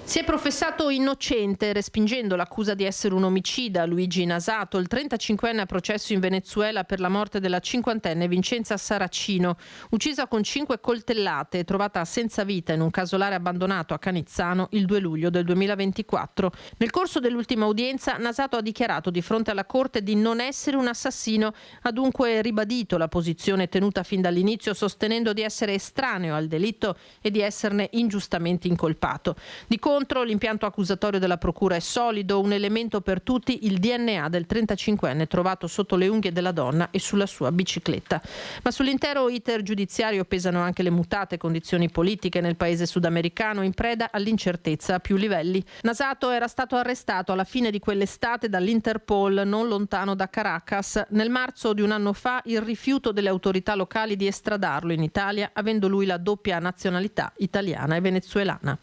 Si è professato innocente, respingendo l'accusa di essere un omicida. Luigi Nasato, il 35enne a processo in Venezuela per la morte della 50enne Vincenza Saracino, uccisa con 5 coltellate e trovata senza vita in un casolare abbandonato a Canizzano il 2 luglio del 2024. Nel corso dell'ultima udienza, Nasato ha dichiarato di fronte alla Corte di non essere un assassino. Ha dunque ribadito la posizione tenuta fin dall'inizio, sostenendo di essere estraneo al delitto e di esserne ingiustamente incolpato. Di riscontro, l'impianto accusatorio della procura è solido, un elemento per tutti il DNA del 35enne trovato sotto le unghie della donna e sulla sua bicicletta. Ma sull'intero iter giudiziario pesano anche le mutate condizioni politiche nel paese sudamericano in preda all'incertezza a più livelli. Nasato era stato arrestato alla fine di quell'estate dall'Interpol non lontano da Caracas. Nel marzo di un anno fa il rifiuto delle autorità locali di estradarlo in Italia, avendo lui la doppia nazionalità italiana e venezuelana.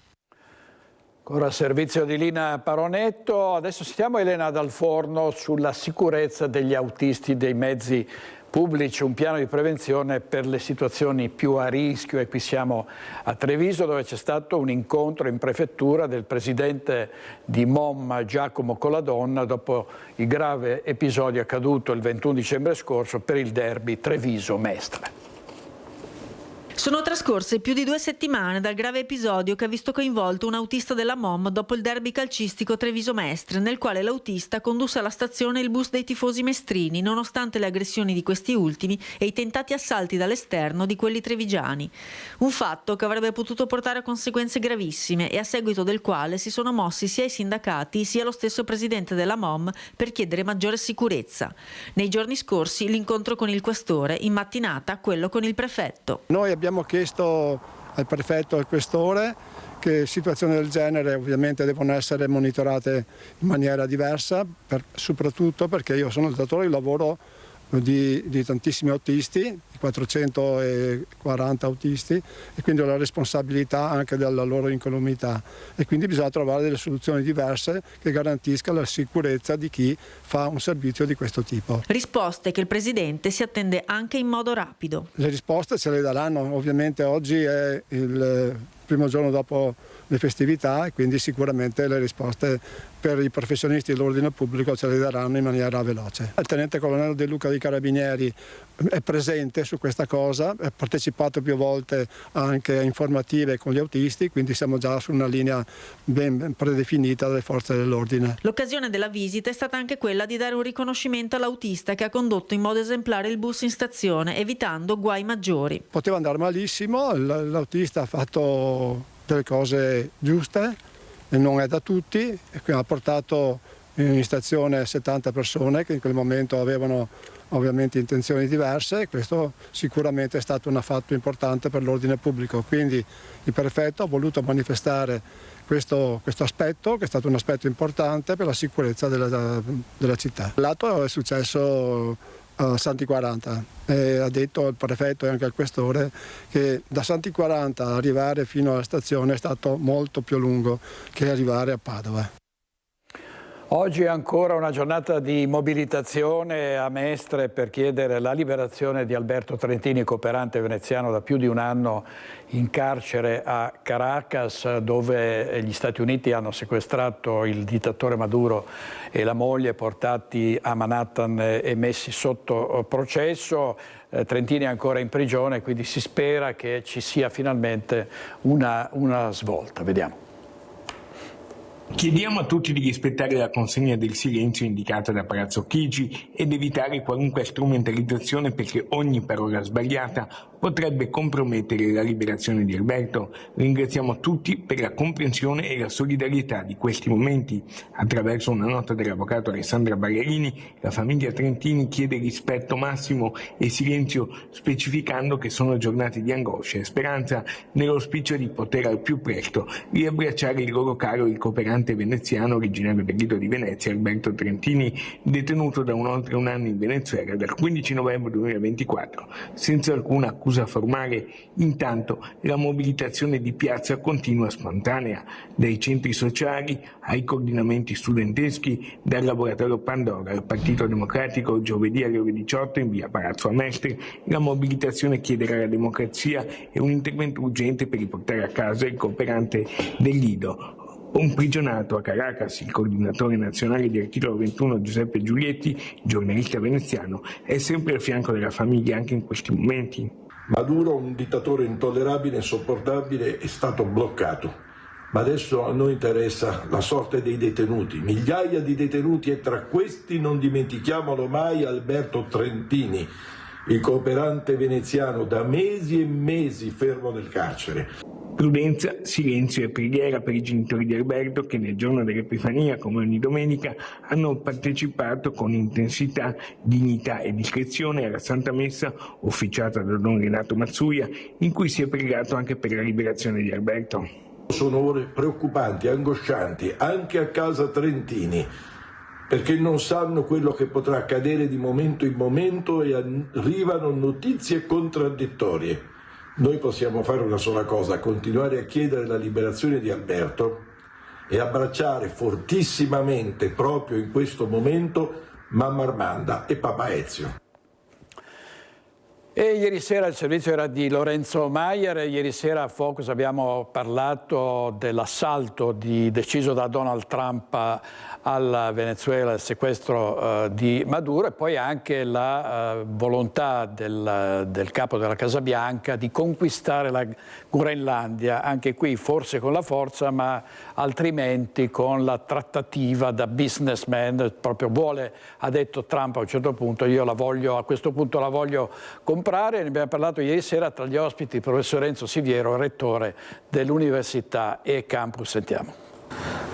Ancora servizio di Lina Paronetto. Adesso sentiamo Elena Dal Forno sulla sicurezza degli autisti dei mezzi pubblici, un piano di prevenzione per le situazioni più a rischio. E qui siamo a Treviso, dove c'è stato un incontro in prefettura del presidente di MOM Giacomo Coladonna dopo il grave episodio accaduto il 21 dicembre scorso per il derby Treviso-Mestre. Sono trascorse più di 2 settimane dal grave episodio che ha visto coinvolto un autista della MOM dopo il derby calcistico Treviso-Mestre, nel quale l'autista condusse alla stazione il bus dei tifosi mestrini, nonostante le aggressioni di questi ultimi e i tentati assalti dall'esterno di quelli trevigiani. Un fatto che avrebbe potuto portare a conseguenze gravissime e a seguito del quale si sono mossi sia i sindacati sia lo stesso presidente della MOM per chiedere maggiore sicurezza. Nei giorni scorsi l'incontro con il questore, in mattinata quello con il prefetto. Noi abbiamo chiesto al prefetto e al questore che situazioni del genere ovviamente devono essere monitorate in maniera diversa, soprattutto perché io sono il datore di lavoro di tantissimi autisti, 440 autisti, e quindi ho la responsabilità anche della loro incolumità, e quindi bisogna trovare delle soluzioni diverse che garantiscano la sicurezza di chi fa un servizio di questo tipo. Risposte che il Presidente si attende anche in modo rapido. Le risposte ce le daranno, ovviamente oggi è il primo giorno dopo le festività e quindi sicuramente le risposte per i professionisti dell'ordine pubblico ce le daranno in maniera veloce. Il tenente colonnello De Luca dei Carabinieri è presente su questa cosa, ha partecipato più volte anche a informative con gli autisti, quindi siamo già su una linea ben predefinita delle forze dell'ordine. L'occasione della visita è stata anche quella di dare un riconoscimento all'autista che ha condotto in modo esemplare il bus in stazione, evitando guai maggiori. Poteva andare malissimo, l'autista ha fatto delle cose giuste e non è da tutti, e ha portato in stazione 70 persone che in quel momento avevano ovviamente intenzioni diverse, e questo sicuramente è stato un fatto importante per l'ordine pubblico. Quindi il prefetto ha voluto manifestare questo aspetto, che è stato un aspetto importante per la sicurezza della città. L'atto è successo a Santi 40 e ha detto al prefetto e anche al questore che da Santi 40 arrivare fino alla stazione è stato molto più lungo che arrivare a Padova. Oggi è ancora una giornata di mobilitazione a Mestre per chiedere la liberazione di Alberto Trentini, cooperante veneziano da più di un anno in carcere a Caracas, dove gli Stati Uniti hanno sequestrato il dittatore Maduro e la moglie, portati a Manhattan e messi sotto processo. Trentini è ancora in prigione, quindi si spera che ci sia finalmente una svolta. Vediamo. Chiediamo a tutti di rispettare la consegna del silenzio indicata da Palazzo Chigi ed evitare qualunque strumentalizzazione, perché ogni parola sbagliata potrebbe compromettere la liberazione di Alberto. Ringraziamo tutti per la comprensione e la solidarietà di questi momenti. Attraverso una nota dell'avvocato Alessandra Ballerini, la famiglia Trentini chiede rispetto massimo e silenzio, specificando che sono giornate di angoscia e speranza, nell'auspicio di poter al più presto riabbracciare il loro caro, il cooperante veneziano originario del Lido di Venezia, Alberto Trentini, detenuto da oltre un anno in Venezuela dal 15 novembre 2024, senza alcuna accusa formale. Intanto la mobilitazione di piazza continua spontanea, dai centri sociali ai coordinamenti studenteschi, dal laboratorio Pandora al Partito Democratico. Giovedì alle ore 18 in via Palazzo a Mestre la mobilitazione chiederà la democrazia e un intervento urgente per riportare a casa il cooperante del Lido. Imprigionato a Caracas, il coordinatore nazionale di Articolo 21 Giuseppe Giulietti, giornalista veneziano, è sempre al fianco della famiglia anche in questi momenti. Maduro, un dittatore intollerabile e insopportabile, è stato bloccato. Ma adesso a noi interessa la sorte dei detenuti, migliaia di detenuti, e tra questi non dimentichiamolo mai Alberto Trentini, il cooperante veneziano da mesi e mesi fermo nel carcere. Prudenza, silenzio e preghiera per i genitori di Alberto che nel giorno dell'Epifania, come ogni domenica, hanno partecipato con intensità, dignità e discrezione alla Santa Messa officiata da Don Renato Mazzuia, in cui si è pregato anche per la liberazione di Alberto. Sono ore preoccupanti, angoscianti, anche a casa Trentini, perché non sanno quello che potrà accadere di momento in momento e arrivano notizie contraddittorie. Noi possiamo fare una sola cosa, continuare a chiedere la liberazione di Alberto e abbracciare fortissimamente, proprio in questo momento, mamma Armanda e papà Ezio. E ieri sera il servizio era di Lorenzo Maier, ieri sera a Focus abbiamo parlato dell'assalto deciso da Donald Trump al Venezuela, il sequestro di Maduro, e poi anche la volontà del capo della Casa Bianca di conquistare la Groenlandia, anche qui forse con la forza, ma altrimenti con la trattativa da businessman, proprio ha detto Trump a un certo punto, a questo punto la voglio comprare. Ne abbiamo parlato ieri sera tra gli ospiti il professor Enzo Siviero, rettore dell'Università e Campus. Sentiamo.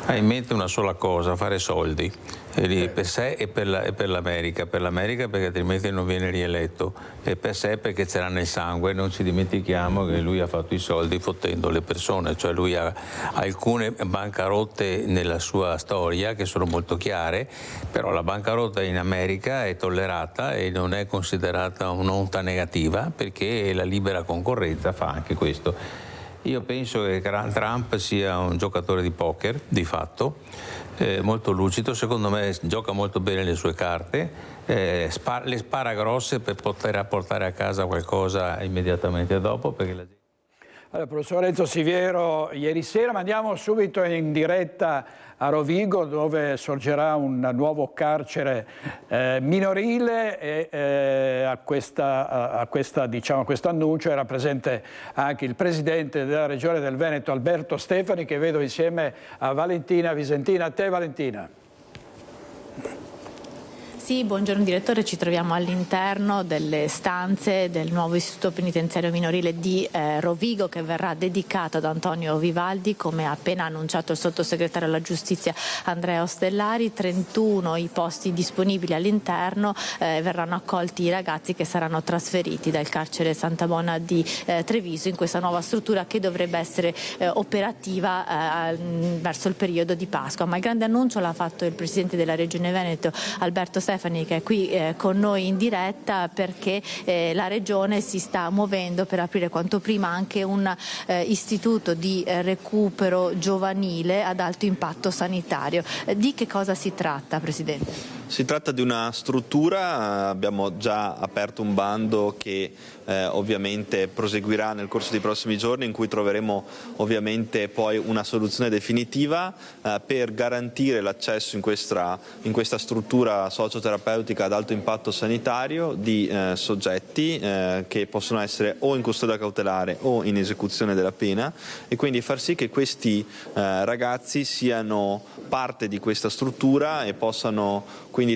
Ha in mente una sola cosa, fare soldi, per sé e per l'America. Per l'America perché altrimenti non viene rieletto, e per sé perché ce l'ha nel sangue. Non ci dimentichiamo che lui ha fatto i soldi fottendo le persone, cioè lui ha alcune bancarotte nella sua storia che sono molto chiare, però la bancarotta in America è tollerata e non è considerata un'onta negativa perché la libera concorrenza fa anche questo. Io penso che Trump sia un giocatore di poker, di fatto, molto lucido, secondo me gioca molto bene le sue carte, le spara grosse per poter portare a casa qualcosa immediatamente dopo. Perché Allora, professor Enzo Siviero, ieri sera, ma andiamo subito in diretta a Rovigo, dove sorgerà un nuovo carcere minorile, e a questo annuncio era presente anche il presidente della Regione del Veneto, Alberto Stefani, che vedo insieme a Valentina Visentina. A te, Valentina. Sì, buongiorno direttore, ci troviamo all'interno delle stanze del nuovo istituto penitenziario minorile di Rovigo, che verrà dedicato ad Antonio Vivaldi, come ha appena annunciato il sottosegretario alla giustizia Andrea Ostellari. 31 i posti disponibili all'interno, verranno accolti i ragazzi che saranno trasferiti dal carcere Santa Mona di Treviso in questa nuova struttura che dovrebbe essere operativa verso il periodo di Pasqua. Ma il grande annuncio l'ha fatto il presidente della Regione Veneto, Alberto Stefani, che è qui con noi in diretta, perché la Regione si sta muovendo per aprire quanto prima anche un istituto di recupero giovanile ad alto impatto sanitario. Di che cosa si tratta, Presidente? Si tratta di una struttura, abbiamo già aperto un bando che ovviamente proseguirà nel corso dei prossimi giorni, in cui troveremo ovviamente poi una soluzione definitiva per garantire l'accesso in questa struttura socioterapeutica ad alto impatto sanitario di soggetti che possono essere o in custodia cautelare o in esecuzione della pena, e quindi far sì che questi ragazzi siano parte di questa struttura e possiamo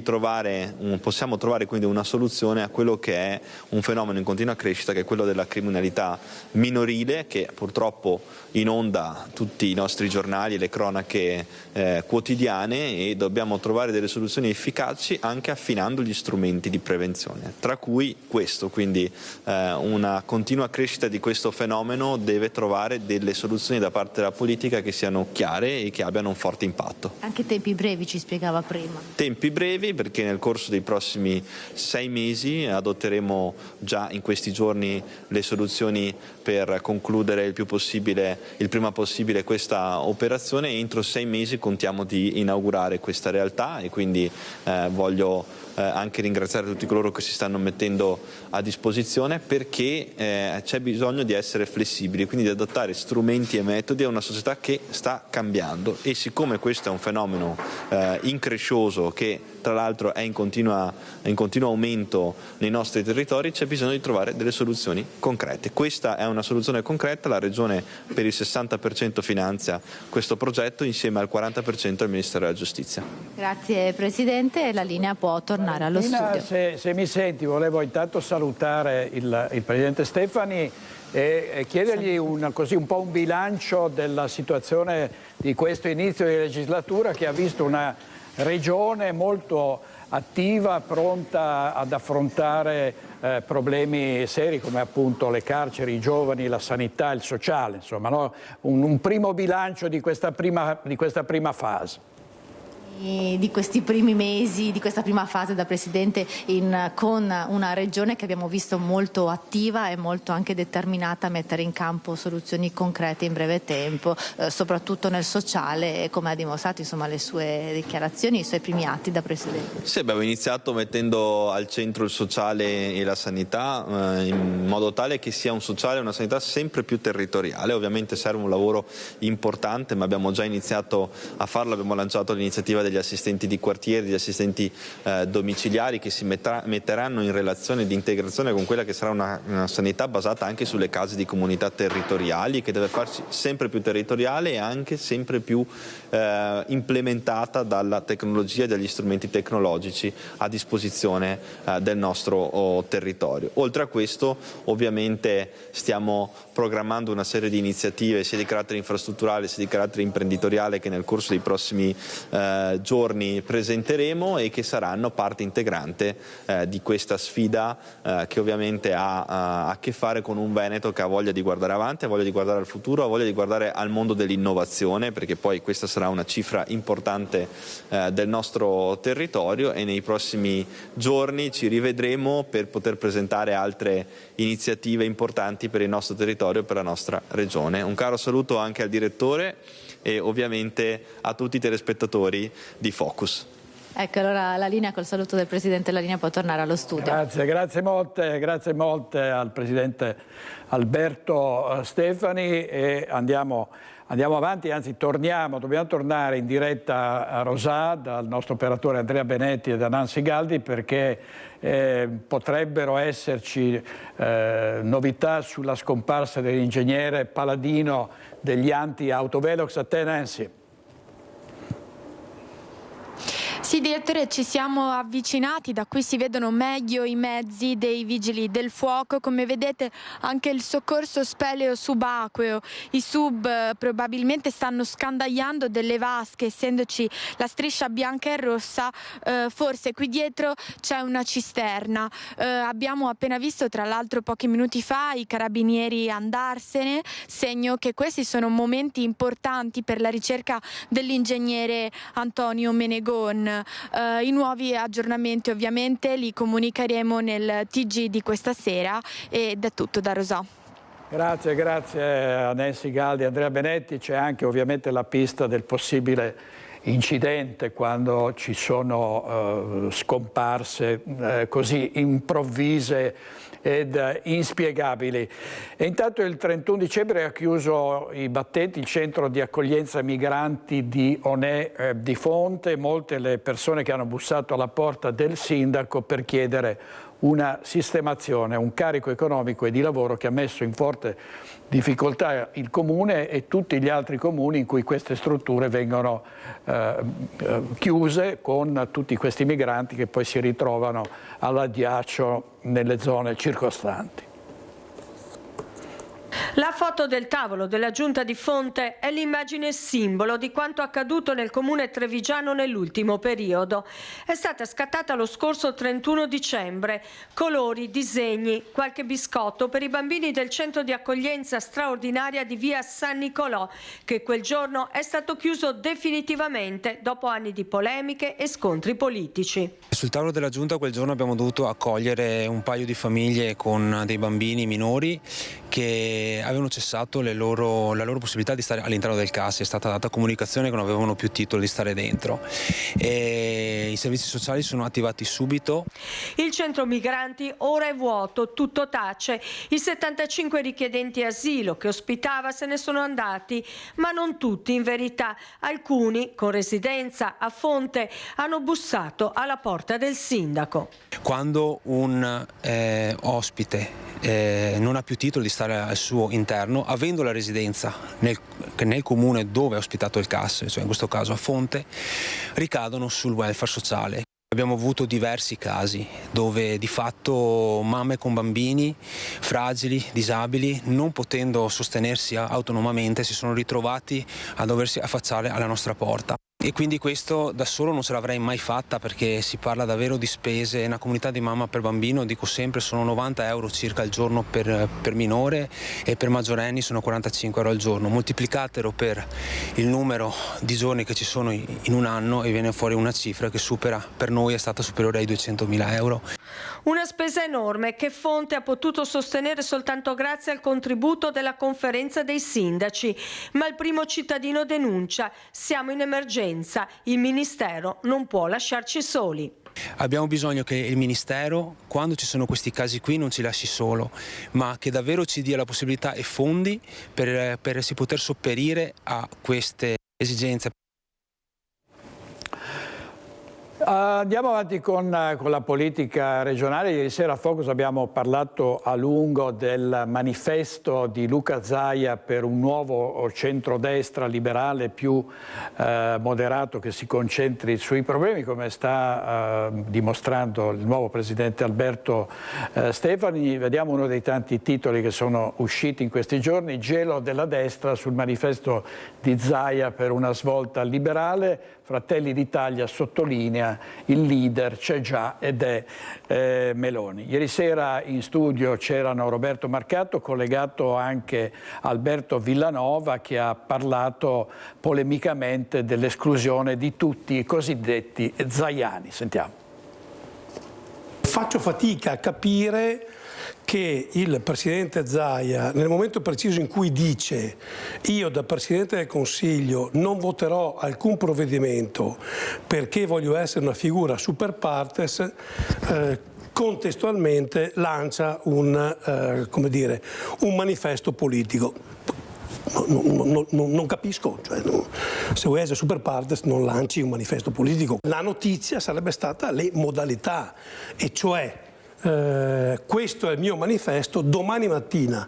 trovare quindi una soluzione a quello che è un fenomeno in continua crescita, che è quello della criminalità minorile, che purtroppo inonda tutti i nostri giornali e le cronache quotidiane, e dobbiamo trovare delle soluzioni efficaci anche affinando gli strumenti di prevenzione, tra cui questo. Quindi una continua crescita di questo fenomeno deve trovare delle soluzioni da parte della politica che siano chiare e che abbiano un forte impatto. Anche tempi brevi, ci spiegava prima. Tempi brevi perché nel corso dei prossimi 6 mesi adotteremo già in questi giorni le soluzioni per concludere il prima possibile questa operazione, e entro 6 mesi contiamo di inaugurare questa realtà, e quindi voglio anche ringraziare tutti coloro che si stanno mettendo a disposizione, perché c'è bisogno di essere flessibili, quindi di adottare strumenti e metodi a una società che sta cambiando, e siccome questo è un fenomeno increscioso che tra l'altro è in continuo aumento nei nostri territori, c'è bisogno di trovare delle soluzioni concrete. Questa è una soluzione concreta, la Regione per il 60% finanzia questo progetto insieme al 40% al Ministero della Giustizia. Grazie Presidente, la linea può tornare allo studio. Se mi senti, volevo intanto salutare il Presidente Stefani e chiedergli un po' un bilancio della situazione di questo inizio di legislatura, che ha visto una regione molto attiva, pronta ad affrontare problemi seri come appunto le carceri, i giovani, la sanità, il sociale, insomma, no? Un primo bilancio di questa prima fase. Di questi primi mesi, di questa prima fase da Presidente con una regione che abbiamo visto molto attiva e molto anche determinata a mettere in campo soluzioni concrete in breve tempo, soprattutto nel sociale, come ha dimostrato insomma le sue dichiarazioni, i suoi primi atti da Presidente. Sì, abbiamo iniziato mettendo al centro il sociale e la sanità, in modo tale che sia un sociale e una sanità sempre più territoriale. Ovviamente serve un lavoro importante, ma abbiamo già iniziato a farlo, abbiamo lanciato l'iniziativa degli assistenti di quartiere, degli assistenti domiciliari, che si metteranno in relazione di integrazione con quella che sarà una sanità basata anche sulle case di comunità territoriali, che deve farsi sempre più territoriale e anche sempre più implementata dalla tecnologia e dagli strumenti tecnologici a disposizione del nostro territorio. Oltre a questo, ovviamente stiamo programmando una serie di iniziative sia di carattere infrastrutturale sia di carattere imprenditoriale che nel corso dei prossimi giorni presenteremo e che saranno parte integrante di questa sfida che ovviamente ha a che fare con un Veneto che ha voglia di guardare avanti, ha voglia di guardare al futuro, ha voglia di guardare al mondo dell'innovazione, perché poi questa sarà una cifra importante del nostro territorio, e nei prossimi giorni ci rivedremo per poter presentare altre iniziative importanti per il nostro territorio e per la nostra regione. Un caro saluto anche al direttore e ovviamente a tutti i telespettatori di Focus. Ecco, allora la linea col saluto del Presidente, la linea può tornare allo studio. Grazie molte al Presidente Alberto Stefani, e andiamo avanti, anzi dobbiamo tornare in diretta a Rosà dal nostro operatore Andrea Benetti e da Nancy Galdi, perché potrebbero esserci novità sulla scomparsa dell'ingegnere paladino degli anti-autovelox. A te, Nancy. Sì, direttore, ci siamo avvicinati, da qui si vedono meglio i mezzi dei vigili del fuoco. Come vedete anche il soccorso speleo subacqueo, i sub probabilmente stanno scandagliando delle vasche, essendoci la striscia bianca e rossa, forse qui dietro c'è una cisterna. Abbiamo appena visto, tra l'altro pochi minuti fa, i carabinieri andarsene, segno che questi sono momenti importanti per la ricerca dell'ingegnere Antonio Menegon. I nuovi aggiornamenti ovviamente li comunicheremo nel TG di questa sera, ed è tutto da Rosà. Grazie a Nancy Galdi e Andrea Benetti. C'è anche ovviamente la pista del possibile incidente quando ci sono scomparse così improvvise ed inspiegabili. E intanto il 31 dicembre ha chiuso i battenti il centro di accoglienza migranti di Onè di Fonte. Molte le persone che hanno bussato alla porta del sindaco per chiedere una sistemazione, un carico economico e di lavoro che ha messo in forte difficoltà il comune e tutti gli altri comuni in cui queste strutture vengono chiuse, con tutti questi migranti che poi si ritrovano all'addiaccio nelle zone circostanti. La foto del tavolo della giunta di Fonte è l'immagine simbolo di quanto accaduto nel comune trevigiano nell'ultimo periodo. È stata scattata lo scorso 31 dicembre. Colori, disegni, qualche biscotto per i bambini del centro di accoglienza straordinaria di via San Nicolò, che quel giorno è stato chiuso definitivamente dopo anni di polemiche e scontri politici. Sul tavolo della giunta quel giorno abbiamo dovuto accogliere un paio di famiglie con dei bambini minori che avevano cessato la loro possibilità di stare all'interno del CAS. È stata data comunicazione che non avevano più titolo di stare dentro, e i servizi sociali sono attivati subito. Il centro migranti ora è vuoto, tutto tace. I 75 richiedenti asilo che ospitava se ne sono andati, ma non tutti in verità. Alcuni con residenza a Fonte hanno bussato alla porta del sindaco. Quando un ospite non ha più titolo di stare al suo interno, avendo la residenza nel comune dove è ospitato il CAS, cioè in questo caso a Fonte, ricadono sul welfare sociale. Abbiamo avuto diversi casi dove di fatto mamme con bambini fragili, disabili, non potendo sostenersi autonomamente, si sono ritrovati a doversi affacciare alla nostra porta. E quindi questo da solo non ce l'avrei mai fatta, perché si parla davvero di spese. Una comunità di mamma per bambino, dico sempre, sono 90 euro circa al giorno per minore, e per maggiorenni sono 45 euro al giorno. Moltiplicatelo per il numero di giorni che ci sono in un anno e viene fuori una cifra che supera, per noi è stata superiore ai 200.000 euro. Una spesa enorme che Fonte ha potuto sostenere soltanto grazie al contributo della conferenza dei sindaci. Ma il primo cittadino denuncia: siamo in emergenza, il Ministero non può lasciarci soli. Abbiamo bisogno che il Ministero, quando ci sono questi casi qui, non ci lasci solo, ma che davvero ci dia la possibilità e fondi per poter sopperire a queste esigenze. Andiamo avanti con la politica regionale. Ieri sera a Focus abbiamo parlato a lungo del manifesto di Luca Zaia per un nuovo centrodestra liberale più moderato, che si concentri sui problemi, come sta dimostrando il nuovo presidente Alberto Stefani. Vediamo uno dei tanti titoli che sono usciti in questi giorni: gelo della destra sul manifesto di Zaia per una svolta liberale. Fratelli d'Italia sottolinea: il leader c'è già ed è Meloni. Ieri sera in studio c'erano Roberto Marcato, collegato anche Alberto Villanova, che ha parlato polemicamente dell'esclusione di tutti i cosiddetti zaiani. Sentiamo. Faccio fatica a capire che il Presidente Zaia, nel momento preciso in cui dice io da Presidente del Consiglio non voterò alcun provvedimento perché voglio essere una figura super partes, contestualmente lancia un manifesto politico. Non capisco, se vuoi essere super partes non lanci un manifesto politico. La notizia sarebbe stata le modalità, e cioè questo è il mio manifesto, domani mattina,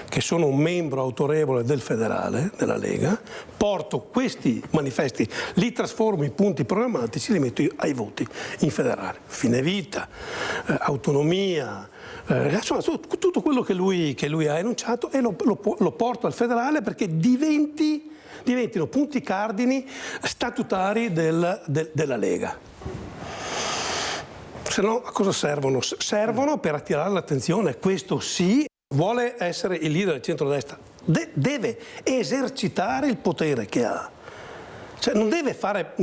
che sono un membro autorevole del federale, della Lega, porto questi manifesti, li trasformo in punti programmatici, li metto ai voti in federale. Fine vita, autonomia, insomma tutto quello che lui ha enunciato, e lo porto al federale perché diventino punti cardini statutari della Lega. Se no a cosa servono? Servono per attirare l'attenzione. Questo sì, vuole essere il leader del centrodestra, deve esercitare il potere che ha. Non deve fare,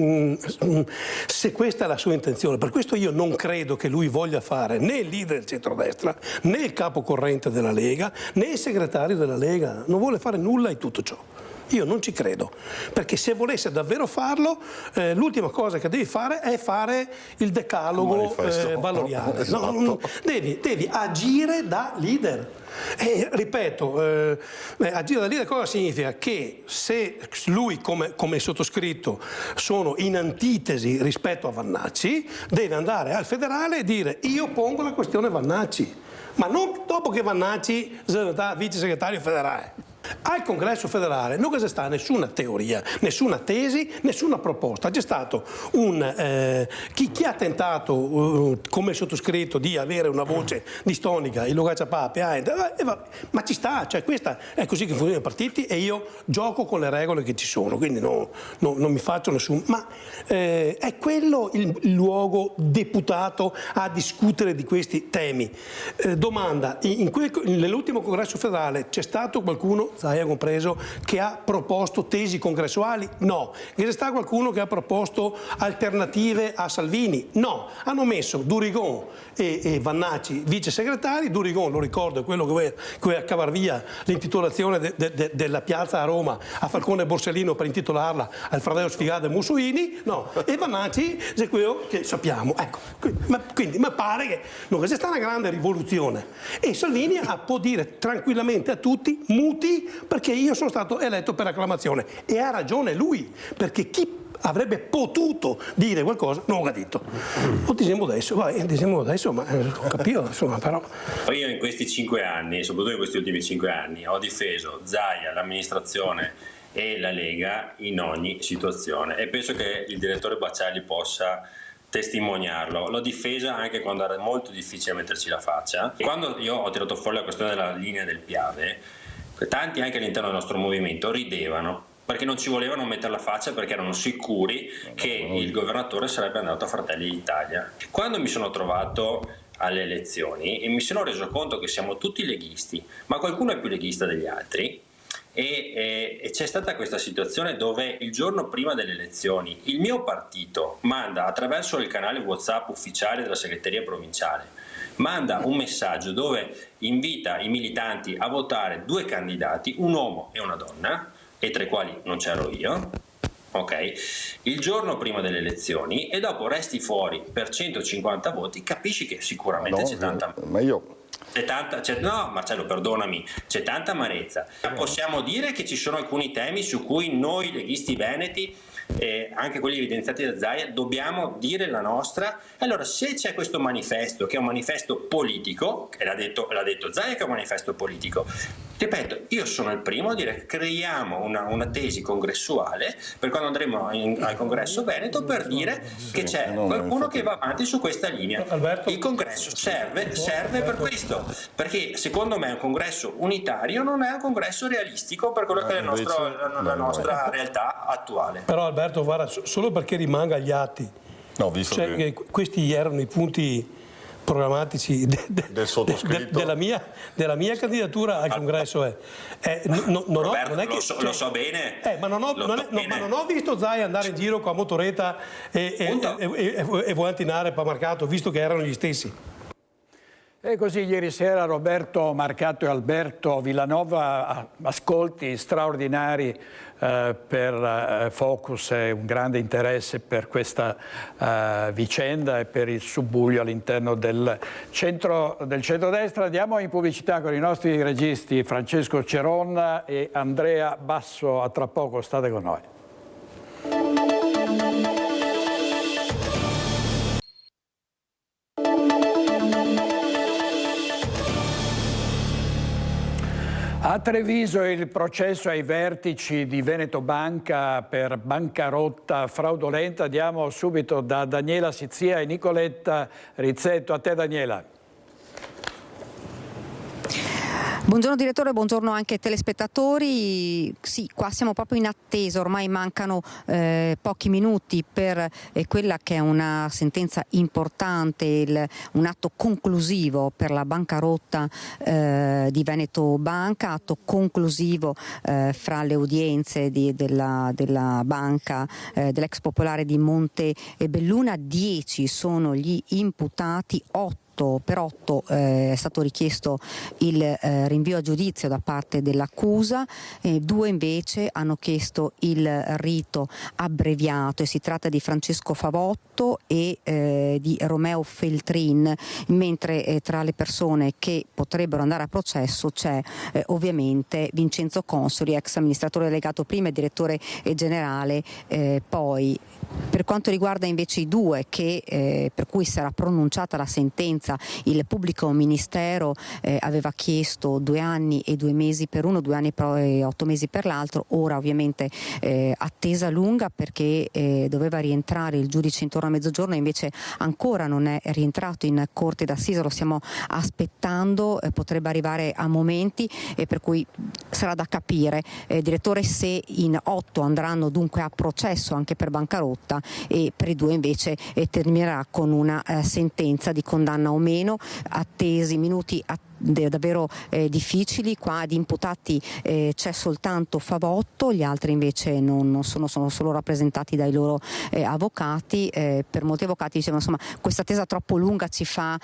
se questa è la sua intenzione. Per questo io non credo che lui voglia fare né il leader del centrodestra, né il capo corrente della Lega, né il segretario della Lega. Non vuole fare nulla di tutto ciò. Io non ci credo, perché se volesse davvero farlo, l'ultima cosa che devi fare è fare il decalogo valoriale. Esatto. Devi agire da leader. E ripeto, agire da leader cosa significa? Che se lui come il sottoscritto sono in antitesi rispetto a Vannacci, deve andare al federale e dire io pongo la questione Vannacci, ma non dopo che Vannacci è vice segretario federale. Al congresso federale non c'è stata nessuna teoria, nessuna tesi, nessuna proposta. C'è stato chi ha tentato come il sottoscritto di avere una voce distonica, il Logacciapape, ma ci sta, cioè questa è così che funzionano i partiti e io gioco con le regole che ci sono, quindi non mi faccio nessun... Ma è quello il luogo deputato a discutere di questi temi. Domanda, nell'ultimo congresso federale c'è stato qualcuno, Zaia compreso, che ha proposto tesi congressuali? No. C'è stato qualcuno che ha proposto alternative a Salvini? No. Hanno messo Durigon e Vannacci vice segretari. Durigon, lo ricordo, è quello che vuole cavar via l'intitolazione della piazza a Roma a Falcone Borsellino per intitolarla al fratello sfigato di Mussolini. No. E Vannacci è quello che sappiamo. Ecco. Ma pare che non c'è stata una grande rivoluzione. E Salvini può dire tranquillamente a tutti, muti, perché io sono stato eletto per acclamazione. E ha ragione lui, perché chi avrebbe potuto dire qualcosa non l'ha detto. Lo diciamo adesso, ma ho capito, insomma, però. Io in questi 5 anni, soprattutto in questi ultimi 5 anni, ho difeso Zaia, l'amministrazione e la Lega in ogni situazione, e penso che il direttore Bacciali possa testimoniarlo, l'ho difesa anche quando era molto difficile metterci la faccia. Quando io ho tirato fuori la questione della linea del Piave, tanti anche all'interno del nostro movimento ridevano, perché non ci volevano mettere la faccia, perché erano sicuri che il governatore sarebbe andato a Fratelli d'Italia. Quando mi sono trovato alle elezioni e mi sono reso conto che siamo tutti leghisti, ma qualcuno è più leghista degli altri, e c'è stata questa situazione dove il giorno prima delle elezioni il mio partito manda attraverso il canale WhatsApp ufficiale della segreteria provinciale, manda un messaggio dove invita i militanti a votare 2 candidati, un uomo e una donna, e tra i quali non c'ero io, ok? Il giorno prima delle elezioni, e dopo resti fuori per 150 voti, capisci che sicuramente c'è tanta... Ma io... no, Marcello, perdonami, c'è tanta amarezza. Possiamo dire che ci sono alcuni temi su cui noi leghisti veneti, anche quelli evidenziati da Zaia, dobbiamo dire la nostra. Allora, se c'è questo manifesto, che è un manifesto politico, e l'ha detto Zaia che è un manifesto politico, ripeto, io sono il primo a dire che creiamo una tesi congressuale per quando andremo al congresso veneto, per dire che c'è qualcuno che va avanti su questa linea. Il congresso serve per questo, perché secondo me un congresso unitario non è un congresso realistico per quello che è la nostra realtà attuale. Però Alberto, guarda, solo perché rimanga agli atti, che questi erano i punti programmatici del sottoscritto della mia candidatura al congresso. Lo so bene. Ma non ho visto Zaia andare in giro con motoretta e volantinare per Marcato, visto che erano gli stessi. E così ieri sera Roberto Marcato e Alberto Villanova, ascolti straordinari per Focus e un grande interesse per questa vicenda e per il subbuglio all'interno del centrodestra. Andiamo in pubblicità con i nostri registi Francesco Ceronna e Andrea Basso. A tra poco, state con noi. A Treviso il processo ai vertici di Veneto Banca per bancarotta fraudolenta. Andiamo subito da Daniela Sizia e Nicoletta Rizzetto. A te, Daniela. Buongiorno direttore, buongiorno anche ai telespettatori. Sì, qua siamo proprio in attesa, ormai mancano pochi minuti per quella che è una sentenza importante, un atto conclusivo per la bancarotta di Veneto Banca, atto conclusivo fra le udienze della banca dell'ex popolare di Montebelluna. 10 sono gli imputati, 8 per 8 è stato richiesto il rinvio a giudizio da parte dell'accusa, 2 invece hanno chiesto il rito abbreviato, e si tratta di Francesco Favotto e di Romeo Feltrin, mentre tra le persone che potrebbero andare a processo c'è ovviamente Vincenzo Consoli, ex amministratore delegato prima e direttore generale poi. Per quanto riguarda invece i 2 per cui sarà pronunciata la sentenza, il pubblico ministero aveva chiesto 2 anni e 2 mesi per uno, 2 anni e 8 mesi per l'altro. Ora ovviamente attesa lunga, perché doveva rientrare il giudice intorno a mezzogiorno, invece ancora non è rientrato in corte d'assise, lo stiamo aspettando, potrebbe arrivare a momenti, e per cui sarà da capire, direttore, se in 8 andranno dunque a processo anche per bancarotta, e per i 2 invece terminerà con una sentenza di condanna o meno. Attesi minuti davvero difficili. Qua di imputati c'è soltanto Favotto, gli altri invece non sono solo rappresentati dai loro avvocati. Per molti avvocati dicevano, insomma, questa attesa troppo lunga ci fa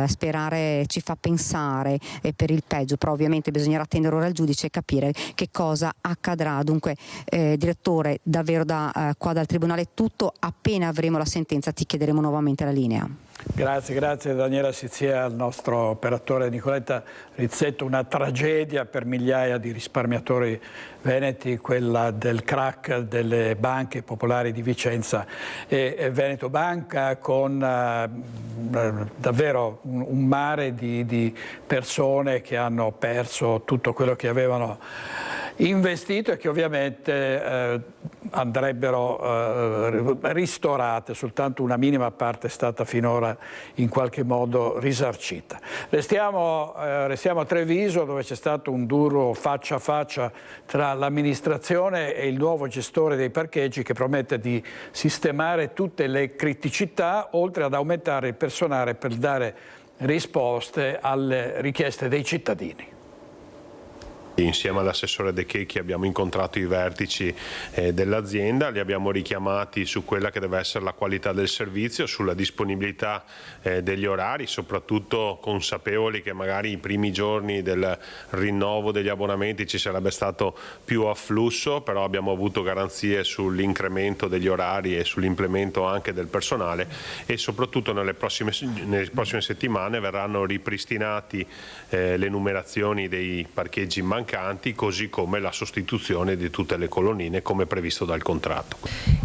sperare, ci fa pensare per il peggio, però ovviamente bisognerà attendere ora il giudice e capire che cosa accadrà. Dunque direttore, davvero qua dal Tribunale è tutto. Appena avremo la sentenza ti chiederemo nuovamente la linea. Grazie Daniela Sizia, al nostro operatore Nicoletta Rizzetto. Una tragedia per migliaia di risparmiatori veneti, quella del crack delle banche popolari di Vicenza e Veneto Banca, con davvero un mare di persone che hanno perso tutto quello che avevano investito e che ovviamente andrebbero ristorate, soltanto una minima parte è stata finora in qualche modo risarcita. Restiamo a Treviso, dove c'è stato un duro faccia a faccia tra l'amministrazione e il nuovo gestore dei parcheggi, che promette di sistemare tutte le criticità, oltre ad aumentare il personale per dare risposte alle richieste dei cittadini. Insieme all'assessore De Checchi abbiamo incontrato i vertici dell'azienda, li abbiamo richiamati su quella che deve essere la qualità del servizio, sulla disponibilità degli orari, soprattutto consapevoli che magari i primi giorni del rinnovo degli abbonamenti ci sarebbe stato più afflusso, però abbiamo avuto garanzie sull'incremento degli orari e sull'implemento anche del personale, e soprattutto nelle prossime settimane verranno ripristinati le numerazioni dei parcheggi mancanti, così come la sostituzione di tutte le colonnine come previsto dal contratto.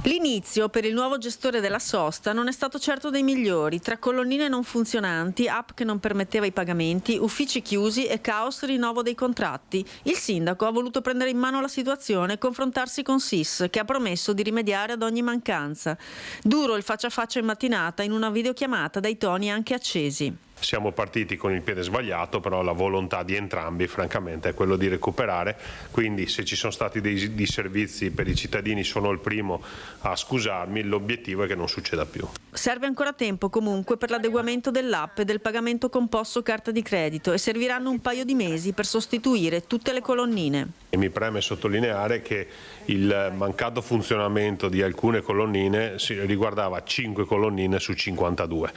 L'inizio per il nuovo gestore della sosta non è stato certo dei migliori, tra colonnine non funzionanti, app che non permetteva i pagamenti, uffici chiusi e caos rinnovo dei contratti. Il sindaco ha voluto prendere in mano la situazione e confrontarsi con SIS, che ha promesso di rimediare ad ogni mancanza. Duro il faccia a faccia in mattinata in una videochiamata dai toni anche accesi. Siamo partiti con il piede sbagliato, però la volontà di entrambi francamente è quello di recuperare, quindi se ci sono stati dei disservizi per i cittadini sono il primo a scusarmi, l'obiettivo è che non succeda più. Serve ancora tempo comunque per l'adeguamento dell'app e del pagamento composto carta di credito, e serviranno un paio di mesi per sostituire tutte le colonnine. E mi preme sottolineare che il mancato funzionamento di alcune colonnine riguardava 5 colonnine su 52,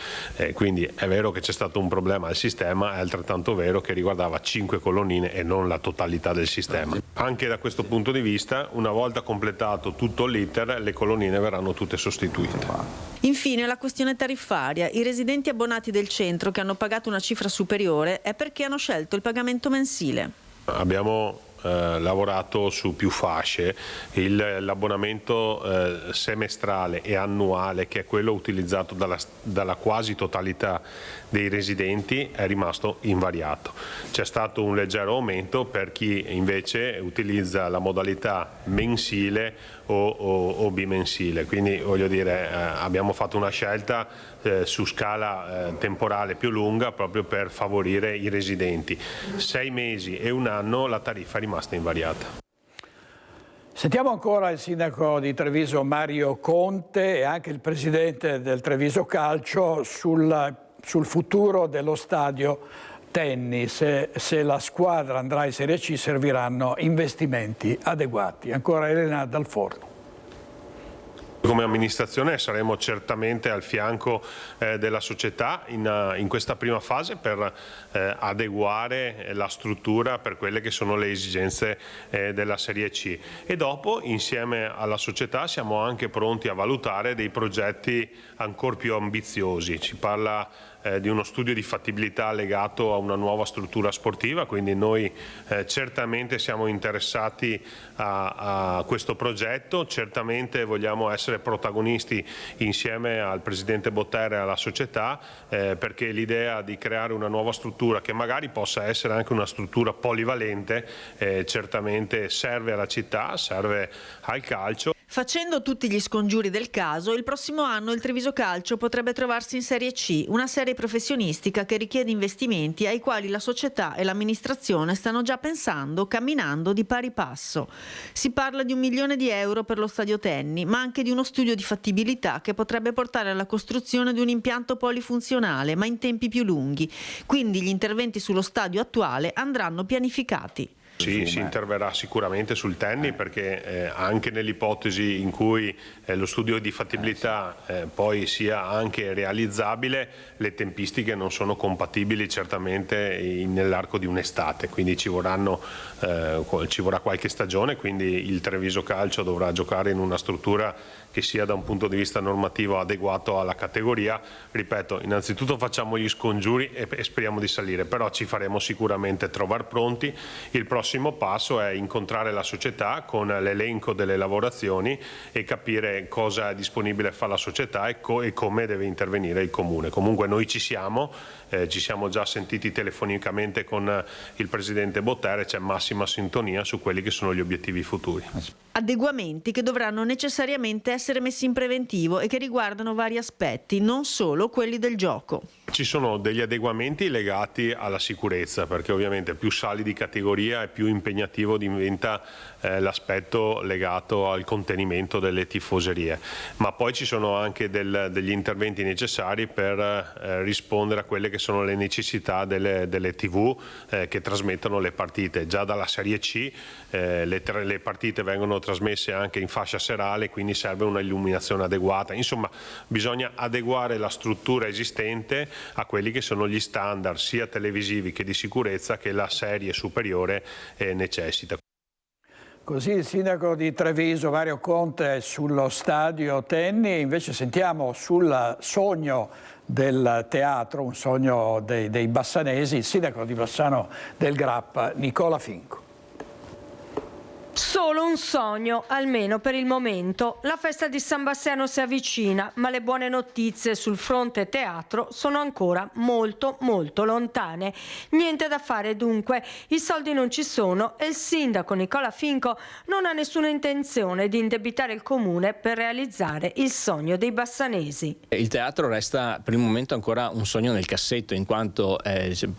quindi è vero che c'è stato un problema al sistema, è altrettanto vero che riguardava 5 colonnine e non la totalità del sistema. Anche da questo punto di vista, una volta completato tutto l'iter, le colonnine verranno tutte sostituite. Infine la questione tariffaria. I residenti abbonati del centro che hanno pagato una cifra superiore è perché hanno scelto il pagamento mensile. Abbiamo lavorato su più fasce. L'abbonamento semestrale e annuale, che è quello utilizzato dalla quasi totalità dei residenti, è rimasto invariato. C'è stato un leggero aumento per chi invece utilizza la modalità mensile o bimensile, quindi voglio dire abbiamo fatto una scelta su scala temporale più lunga proprio per favorire i residenti. 6 mesi e un anno la tariffa è rimasta invariata. Sentiamo ancora il sindaco di Treviso Mario Conte e anche il presidente del Treviso Calcio sul futuro dello stadio tennis. Se la squadra andrà in Serie C serviranno investimenti adeguati. Ancora Elena Dal Forno. Come amministrazione saremo certamente al fianco della società in questa prima fase per adeguare la struttura per quelle che sono le esigenze della Serie C, e dopo insieme alla società siamo anche pronti a valutare dei progetti ancora più ambiziosi. Si parla di uno studio di fattibilità legato a una nuova struttura sportiva, quindi noi certamente siamo interessati a questo progetto, certamente vogliamo essere protagonisti insieme al Presidente Bottere e alla società, perché l'idea di creare una nuova struttura che magari possa essere anche una struttura polivalente certamente serve alla città, serve al calcio. Facendo tutti gli scongiuri del caso, il prossimo anno il Treviso Calcio potrebbe trovarsi in Serie C, una serie professionistica che richiede investimenti ai quali la società e l'amministrazione stanno già pensando, camminando di pari passo. Si parla di 1 milione di euro per lo stadio tennis, ma anche di uno studio di fattibilità che potrebbe portare alla costruzione di un impianto polifunzionale, ma in tempi più lunghi. Quindi gli interventi sullo stadio attuale andranno pianificati. Sì, si interverrà sicuramente sul tennis, perché anche nell'ipotesi in cui lo studio di fattibilità poi sia anche realizzabile, le tempistiche non sono compatibili certamente nell'arco di un'estate, quindi ci vorrà qualche stagione, quindi il Treviso Calcio dovrà giocare in una struttura che sia da un punto di vista normativo adeguato alla categoria. Ripeto, innanzitutto facciamo gli scongiuri e speriamo di salire, però ci faremo sicuramente trovare pronti. Il prossimo prossimo passo è incontrare la società con l'elenco delle lavorazioni e capire cosa è disponibile fare la società e come deve intervenire il Comune. Comunque noi ci siamo già sentiti telefonicamente con il Presidente Bottere, c'è massima sintonia su quelli che sono gli obiettivi futuri. Adeguamenti che dovranno necessariamente essere messi in preventivo e che riguardano vari aspetti, non solo quelli del gioco. Ci sono degli adeguamenti legati alla sicurezza, perché ovviamente più sali di categoria e più impegnativo diventa l'aspetto legato al contenimento delle tifoserie, ma poi ci sono anche degli interventi necessari per rispondere a quelle che sono le necessità delle TV che trasmettono le partite. Già dalla Serie C le partite vengono trasmesse anche in fascia serale, quindi serve una illuminazione adeguata. Insomma, bisogna adeguare la struttura esistente a quelli che sono gli standard sia televisivi che di sicurezza che la serie superiore necessita. Così il sindaco di Treviso, Mario Conte, sullo stadio Tenni. Invece sentiamo sul sogno del teatro, un sogno dei bassanesi, il sindaco di Bassano del Grappa, Nicola Finco. Solo un sogno, almeno per il momento. La festa di San Bassiano si avvicina, ma le buone notizie sul fronte teatro sono ancora molto lontane. Niente da fare dunque, i soldi non ci sono e il sindaco Nicola Finco non ha nessuna intenzione di indebitare il comune per realizzare il sogno dei bassanesi. Il teatro resta per il momento ancora un sogno nel cassetto, in quanto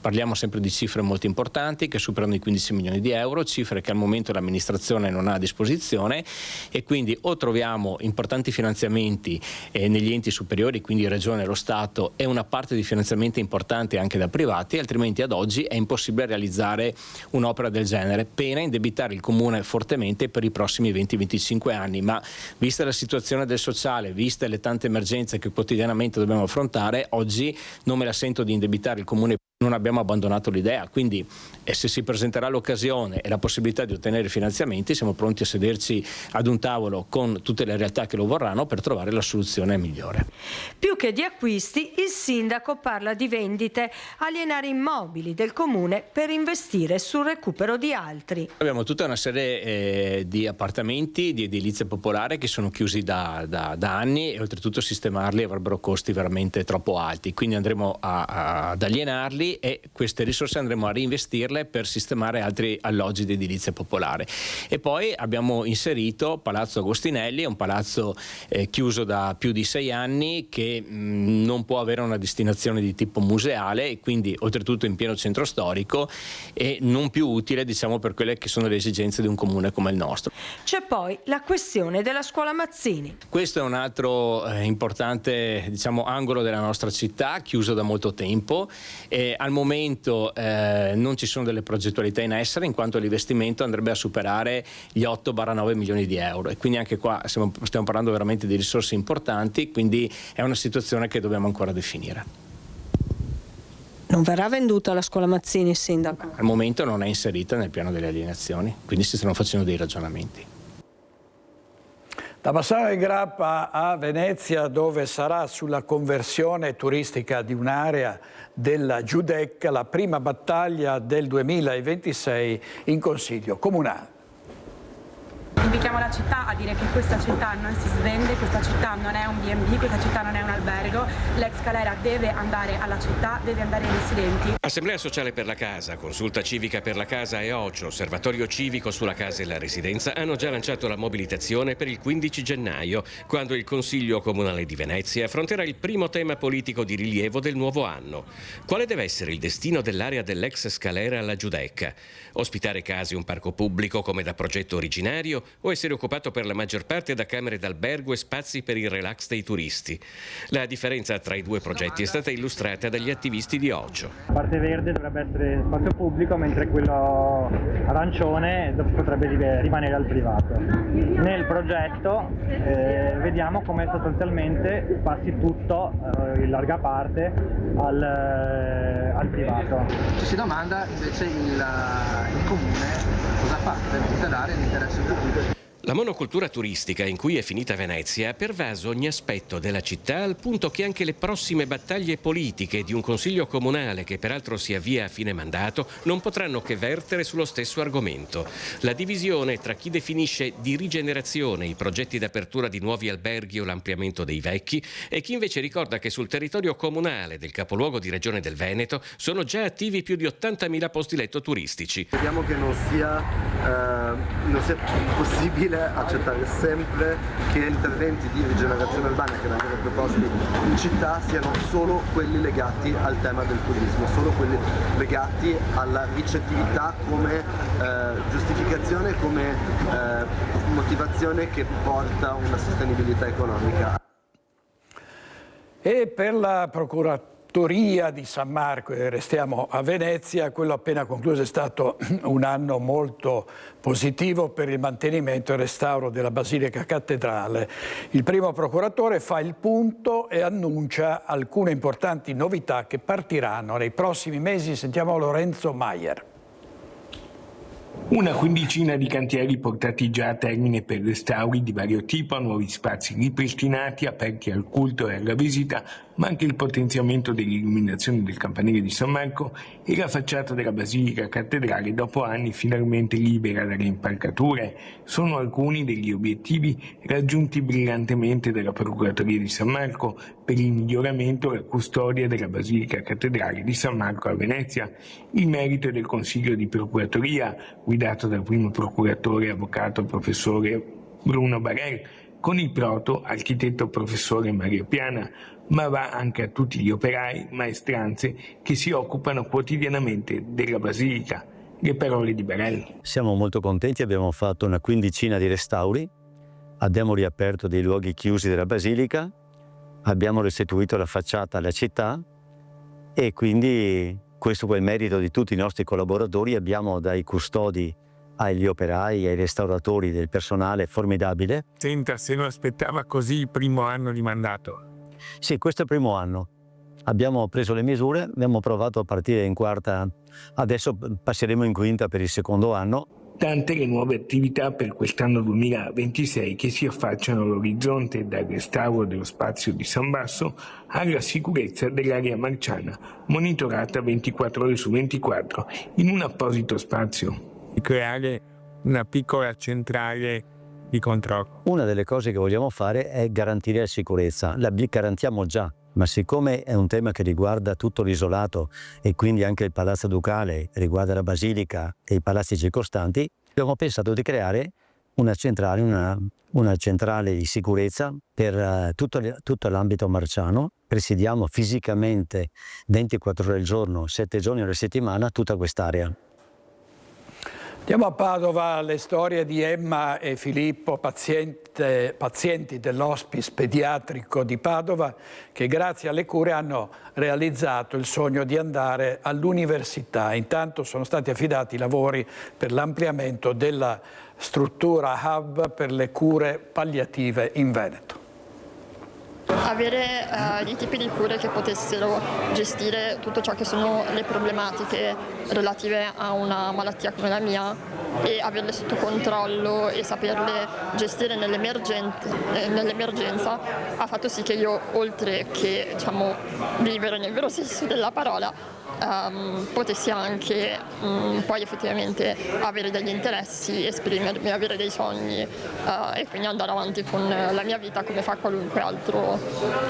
parliamo sempre di cifre molto importanti che superano i 15 milioni di euro, cifre che al momento l'amministrazione non ha a disposizione, e quindi o troviamo importanti finanziamenti negli enti superiori, quindi Regione e lo Stato, e una parte di finanziamenti importanti anche da privati, altrimenti ad oggi è impossibile realizzare un'opera del genere, pena indebitare il comune fortemente per i prossimi 20-25 anni. Ma vista la situazione del sociale, viste le tante emergenze che quotidianamente dobbiamo affrontare, oggi non me la sento di indebitare il comune. Non abbiamo abbandonato l'idea, quindi se si presenterà l'occasione e la possibilità di ottenere finanziamenti, siamo pronti a sederci ad un tavolo con tutte le realtà che lo vorranno per trovare la soluzione migliore. Più che di acquisti, il sindaco parla di vendite, alienare immobili del comune per investire sul recupero di altri. Abbiamo tutta una serie di appartamenti di edilizia popolare che sono chiusi da anni, e oltretutto sistemarli avrebbero costi veramente troppo alti, quindi andremo ad alienarli e queste risorse andremo a reinvestirle per sistemare altri alloggi di edilizia popolare. E poi abbiamo inserito Palazzo Agostinelli, è un palazzo chiuso da più di 6 anni che non può avere una destinazione di tipo museale, e quindi oltretutto in pieno centro storico e non più utile, diciamo, per quelle che sono le esigenze di un comune come il nostro. C'è poi la questione della scuola Mazzini. Questo è un altro importante, diciamo, angolo della nostra città, chiuso da molto tempo. Al momento non ci sono delle progettualità in essere, in quanto l'investimento andrebbe a superare gli 8-9 milioni di euro, e quindi anche qua stiamo parlando veramente di risorse importanti, quindi è una situazione che dobbiamo ancora definire. Non verrà venduta la scuola Mazzini, sindaco? Al momento non è inserita nel piano delle alienazioni, quindi si stanno facendo dei ragionamenti. Da Bassano del Grappa a Venezia, dove sarà sulla conversione turistica di un'area della Giudecca la prima battaglia del 2026 in Consiglio Comunale. Invitiamo la città a dire che questa città non si svende, questa città non è un B&B, questa città non è un albergo. L'ex Scalera deve andare alla città, deve andare ai residenti. Assemblea sociale per la casa, consulta civica per la casa e OCCIO, osservatorio civico sulla casa e la residenza hanno già lanciato la mobilitazione per il 15 gennaio, quando il Consiglio Comunale di Venezia affronterà il primo tema politico di rilievo del nuovo anno. Quale deve essere il destino dell'area dell'ex Scalera alla Giudecca? Ospitare case e un parco pubblico come da progetto originario, o essere occupato per la maggior parte da camere d'albergo e spazi per il relax dei turisti? La differenza tra i due progetti è stata illustrata dagli attivisti di OCCIO. La parte verde dovrebbe essere spazio pubblico, mentre quello arancione potrebbe rimanere al privato. Nel progetto vediamo come sostanzialmente passi tutto, in larga parte, al privato. Ci si domanda invece il comune cosa fa per tutelare l'interesse pubblico. La monocultura turistica in cui è finita Venezia ha pervaso ogni aspetto della città, al punto che anche le prossime battaglie politiche di un consiglio comunale, che peraltro si avvia a fine mandato, non potranno che vertere sullo stesso argomento. La divisione tra chi definisce di rigenerazione i progetti d'apertura di nuovi alberghi o l'ampliamento dei vecchi e chi invece ricorda che sul territorio comunale del capoluogo di Regione del Veneto sono già attivi più di 80.000 posti letto turistici. Vediamo che non sia possibile accettare sempre che interventi di rigenerazione urbana che vengono proposti in città siano solo quelli legati al tema del turismo, solo quelli legati alla ricettività come giustificazione, come motivazione che porta a una sostenibilità economica. E per la Procuratura di San Marco, e restiamo a Venezia, quello appena concluso è stato un anno molto positivo per il mantenimento e il restauro della Basilica Cattedrale. Il primo procuratore fa il punto e annuncia alcune importanti novità che partiranno nei prossimi mesi. Sentiamo Lorenzo Maier. Una quindicina di cantieri portati già a termine per restauri di vario tipo, nuovi spazi ripristinati, aperti al culto e alla visita, ma anche il potenziamento dell'illuminazione del campanile di San Marco e la facciata della Basilica Cattedrale dopo anni finalmente libera dalle impalcature. Sono alcuni degli obiettivi raggiunti brillantemente dalla Procuratoria di San Marco per il miglioramento e la custodia della Basilica Cattedrale di San Marco a Venezia. Il merito è del Consiglio di Procuratoria, guidato dal primo procuratore avvocato professore Bruno Barel, con il proto architetto professore Mario Piana, ma va anche a tutti gli operai, maestranze che si occupano quotidianamente della Basilica. Le parole di Barel. Siamo molto contenti, abbiamo fatto una quindicina di restauri, abbiamo riaperto dei luoghi chiusi della Basilica, abbiamo restituito la facciata alla città e quindi questo è il merito di tutti i nostri collaboratori. Abbiamo dai custodi agli operai, ai restauratori, del personale formidabile. Senta, se non aspettava così il primo anno di mandato. Sì, questo è il primo anno. Abbiamo preso le misure, abbiamo provato a partire in quarta, adesso passeremo in quinta per il secondo anno. Tante le nuove attività per quest'anno 2026 che si affacciano all'orizzonte, dal restauro dello spazio di San Basso alla sicurezza dell'area marciana, monitorata 24 ore su 24 in un apposito spazio. Creare una piccola centrale di controllo. Una delle cose che vogliamo fare è garantire la sicurezza. La garantiamo già, ma siccome è un tema che riguarda tutto l'isolato e quindi anche il Palazzo Ducale, riguarda la Basilica e i palazzi circostanti, abbiamo pensato di creare una centrale di sicurezza per tutto l'ambito marciano. Presidiamo fisicamente 24 ore al giorno, 7 giorni alla settimana tutta quest'area. Andiamo a Padova, le storie di Emma e Filippo, pazienti dell'Hospice Pediatrico di Padova, che grazie alle cure hanno realizzato il sogno di andare all'università. Intanto sono stati affidati i lavori per l'ampliamento della struttura hub per le cure palliative in Veneto. Avere dei tipi di cure che potessero gestire tutto ciò che sono le problematiche relative a una malattia come la mia e averle sotto controllo e saperle gestire nell'emergenza ha fatto sì che io, oltre che vivere nel vero senso della parola, potessi anche poi effettivamente avere degli interessi, esprimermi, avere dei sogni e quindi andare avanti con la mia vita come fa qualunque altro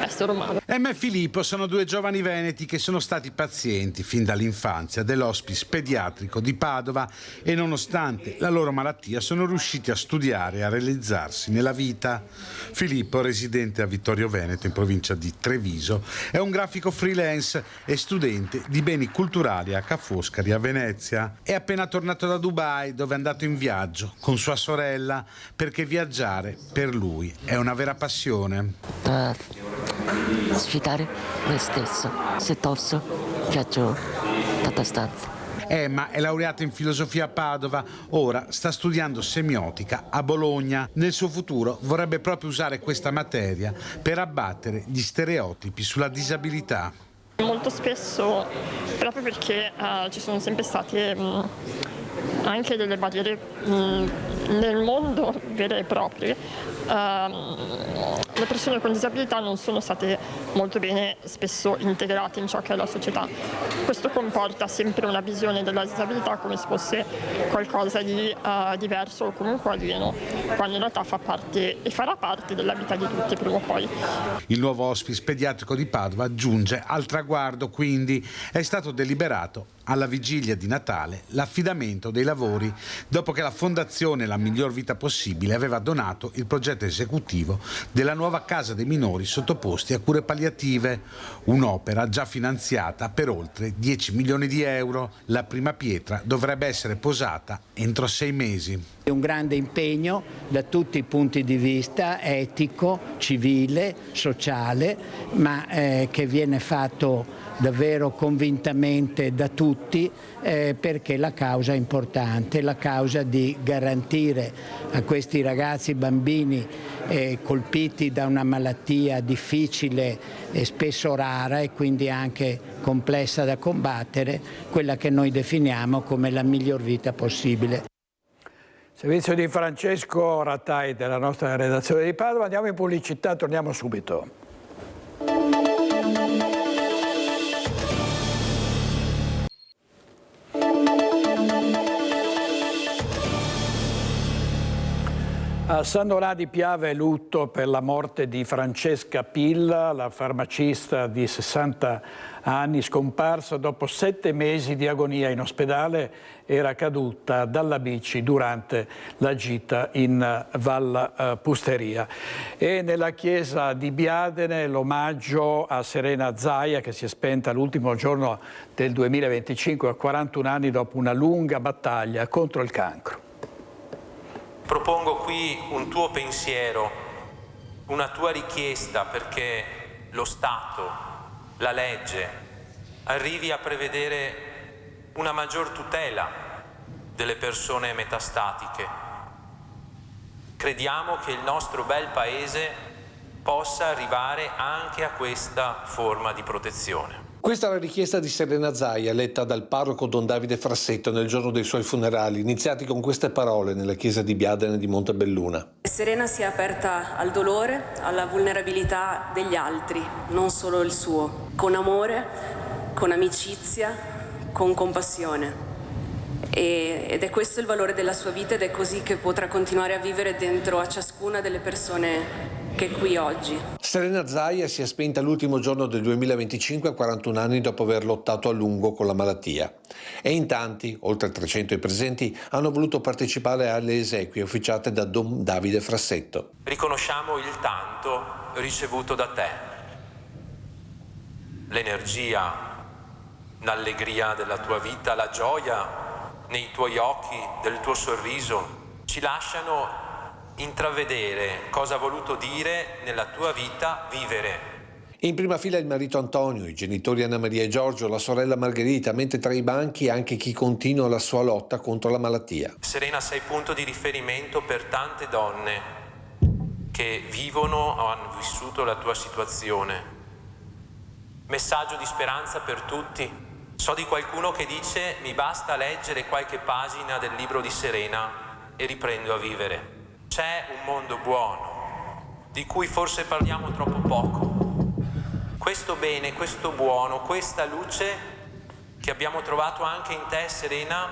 essere umano. Emma e Filippo sono due giovani veneti che sono stati pazienti fin dall'infanzia dell'Hospice Pediatrico di Padova e nonostante la loro malattia sono riusciti a studiare e a realizzarsi nella vita. Filippo, residente a Vittorio Veneto in provincia di Treviso, è un grafico freelance e studente di beni culturali a Ca' Foscari a Venezia. È appena tornato da Dubai, dove è andato in viaggio con sua sorella, perché viaggiare per lui è una vera passione. Sfidare me stesso. Se posso, viaggio tanta stanza. Emma è laureata in filosofia a Padova, ora sta studiando semiotica a Bologna. Nel suo futuro vorrebbe proprio usare questa materia per abbattere gli stereotipi sulla disabilità. Molto spesso, proprio perché ci sono sempre state anche delle barriere nel mondo vere e proprie. Le persone con disabilità non sono state molto bene spesso integrate in ciò che è la società. Questo comporta sempre una visione della disabilità come se fosse qualcosa di diverso o comunque alieno, quando in realtà fa parte e farà parte della vita di tutti prima o poi. Il nuovo hospice pediatrico di Padova giunge al traguardo, quindi è stato deliberato alla vigilia di Natale l'affidamento dei lavori dopo che la Fondazione La Miglior Vita Possibile aveva donato il progetto esecutivo della nuova casa dei minori sottoposti a cure palliative, un'opera già finanziata per oltre 10 milioni di euro. La prima pietra dovrebbe essere posata entro 6 mesi. È un grande impegno da tutti i punti di vista, etico, civile, sociale, ma che viene fatto davvero convintamente da tutti perché la causa è importante, la causa di garantire a questi ragazzi, bambini colpiti da una malattia difficile e spesso rara e quindi anche complessa da combattere, quella che noi definiamo come la miglior vita possibile. Servizio di Francesco Rattai della nostra redazione di Padova. Andiamo in pubblicità, torniamo subito. A San Donà di Piave è lutto per la morte di Francesca Pilla, la farmacista di 60 anni, scomparsa dopo 7 mesi di agonia in ospedale. Era caduta dalla bici durante la gita in Val Pusteria. E nella chiesa di Biadene l'omaggio a Serena Zaia, che si è spenta l'ultimo giorno del 2025 a 41 anni dopo una lunga battaglia contro il cancro. Propongo qui un tuo pensiero, una tua richiesta perché lo Stato, la legge, arrivi a prevedere una maggior tutela delle persone metastatiche. Crediamo che il nostro bel paese possa arrivare anche a questa forma di protezione. Questa è la richiesta di Serena Zaia, letta dal parroco Don Davide Frassetto nel giorno dei suoi funerali, iniziati con queste parole nella chiesa di Biadene di Montebelluna. Serena si è aperta al dolore, alla vulnerabilità degli altri, non solo il suo, con amore, con amicizia, con compassione. Ed è questo il valore della sua vita ed è così che potrà continuare a vivere dentro a ciascuna delle persone che è qui oggi. Serena Zaia si è spenta l'ultimo giorno del 2025 a 41 anni dopo aver lottato a lungo con la malattia. E in tanti, oltre 300 i presenti, hanno voluto partecipare alle esequie officiate da Don Davide Frassetto. Riconosciamo il tanto ricevuto da te, l'energia, l'allegria della tua vita, la gioia nei tuoi occhi, del tuo sorriso, ci lasciano intravedere cosa ha voluto dire nella tua vita vivere. In prima fila il marito Antonio, i genitori Anna Maria e Giorgio, la sorella Margherita, mentre tra i banchi anche chi continua la sua lotta contro la malattia. Serena, sei punto di riferimento per tante donne che vivono o hanno vissuto la tua situazione. Messaggio di speranza per tutti. So di qualcuno che dice: mi basta leggere qualche pagina del libro di Serena e riprendo a vivere. C'è un mondo buono, di cui forse parliamo troppo poco. Questo bene, questo buono, questa luce che abbiamo trovato anche in te, Serena,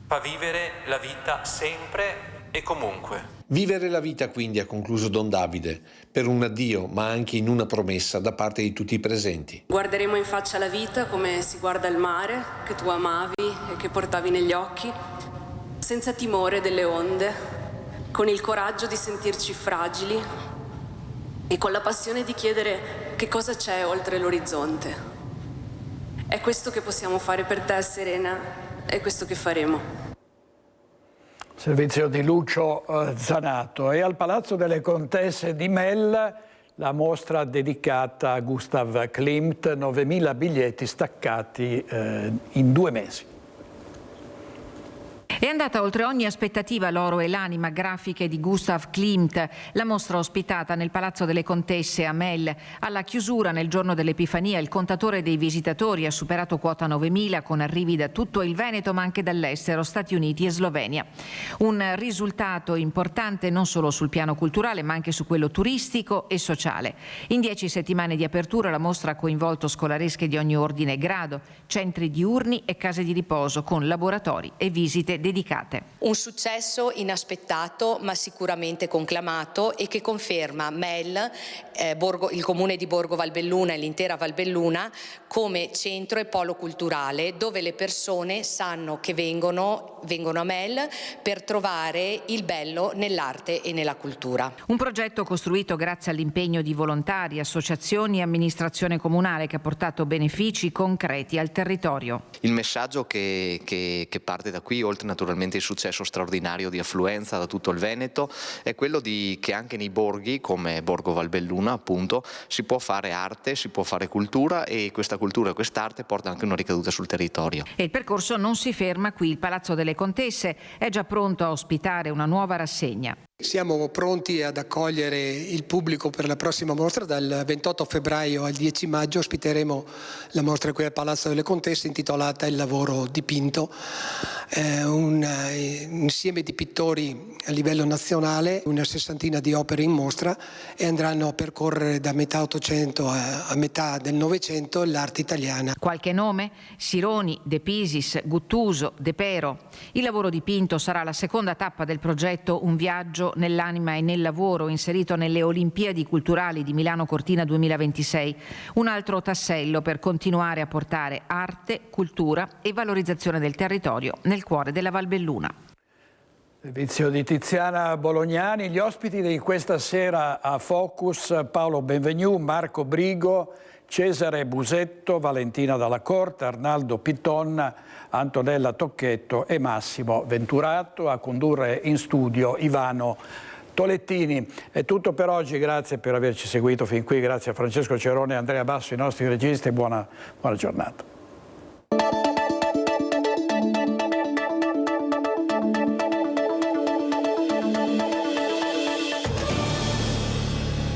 fa vivere la vita sempre e comunque. Vivere la vita quindi, ha concluso Don Davide, per un addio ma anche in una promessa da parte di tutti i presenti. Guarderemo in faccia la vita come si guarda il mare, che tu amavi e che portavi negli occhi, senza timore delle onde, con il coraggio di sentirci fragili e con la passione di chiedere che cosa c'è oltre l'orizzonte. È questo che possiamo fare per te, Serena, è questo che faremo. Servizio di Lucio Zanato. E al Palazzo delle Contesse di Mel la mostra dedicata a Gustav Klimt, 9.000 biglietti staccati in 2 mesi. È andata oltre ogni aspettativa L'oro e l'anima, grafiche di Gustav Klimt. La mostra ospitata nel Palazzo delle Contesse a Mel. Alla chiusura, nel giorno dell'Epifania, il contatore dei visitatori ha superato quota 9.000 con arrivi da tutto il Veneto ma anche dall'estero, Stati Uniti e Slovenia. Un risultato importante non solo sul piano culturale ma anche su quello turistico e sociale. In 10 settimane di apertura la mostra ha coinvolto scolaresche di ogni ordine e grado, centri diurni e case di riposo con laboratori e visite dedicate. Un successo inaspettato ma sicuramente conclamato e che conferma Mel, il comune di Borgo Valbelluna e l'intera Valbelluna come centro e polo culturale dove le persone sanno che vengono a Mel per trovare il bello nell'arte e nella cultura. Un progetto costruito grazie all'impegno di volontari, associazioni e amministrazione comunale che ha portato benefici concreti al territorio. Il messaggio che parte da qui, oltre naturalmente il successo straordinario di affluenza da tutto il Veneto, è quello che anche nei borghi come Borgo Valbelluna appunto si può fare arte, si può fare cultura e questa cultura e quest'arte porta anche una ricaduta sul territorio. E il percorso non si ferma qui, il Palazzo delle Contesse è già pronto a ospitare una nuova rassegna. Siamo pronti ad accogliere il pubblico per la prossima mostra. Dal 28 febbraio al 10 maggio ospiteremo la mostra qui al Palazzo delle Contesse intitolata Il lavoro dipinto, un insieme di pittori a livello nazionale, una sessantina di opere in mostra e andranno a percorrere da metà Ottocento a metà del Novecento l'arte italiana. Qualche nome? Sironi, De Pisis, Guttuso, De Pero. Il lavoro dipinto sarà la seconda tappa del progetto Un viaggio nell'anima e nel lavoro, inserito nelle Olimpiadi Culturali di Milano Cortina 2026, un altro tassello per continuare a portare arte, cultura e valorizzazione del territorio nel cuore della Valbelluna. Servizio di Tiziana Bolognani. Gli ospiti di questa sera a Focus: Paolo Benvenu, Marco Brigo, Cesare Busetto, Valentina Dalla Corte, Arnaldo Pitton, Antonella Tocchetto e Massimo Venturato. A condurre in studio Ivano Tolettini. È tutto per oggi, grazie per averci seguito fin qui, grazie a Francesco Cerone e Andrea Basso, i nostri registi, buona giornata.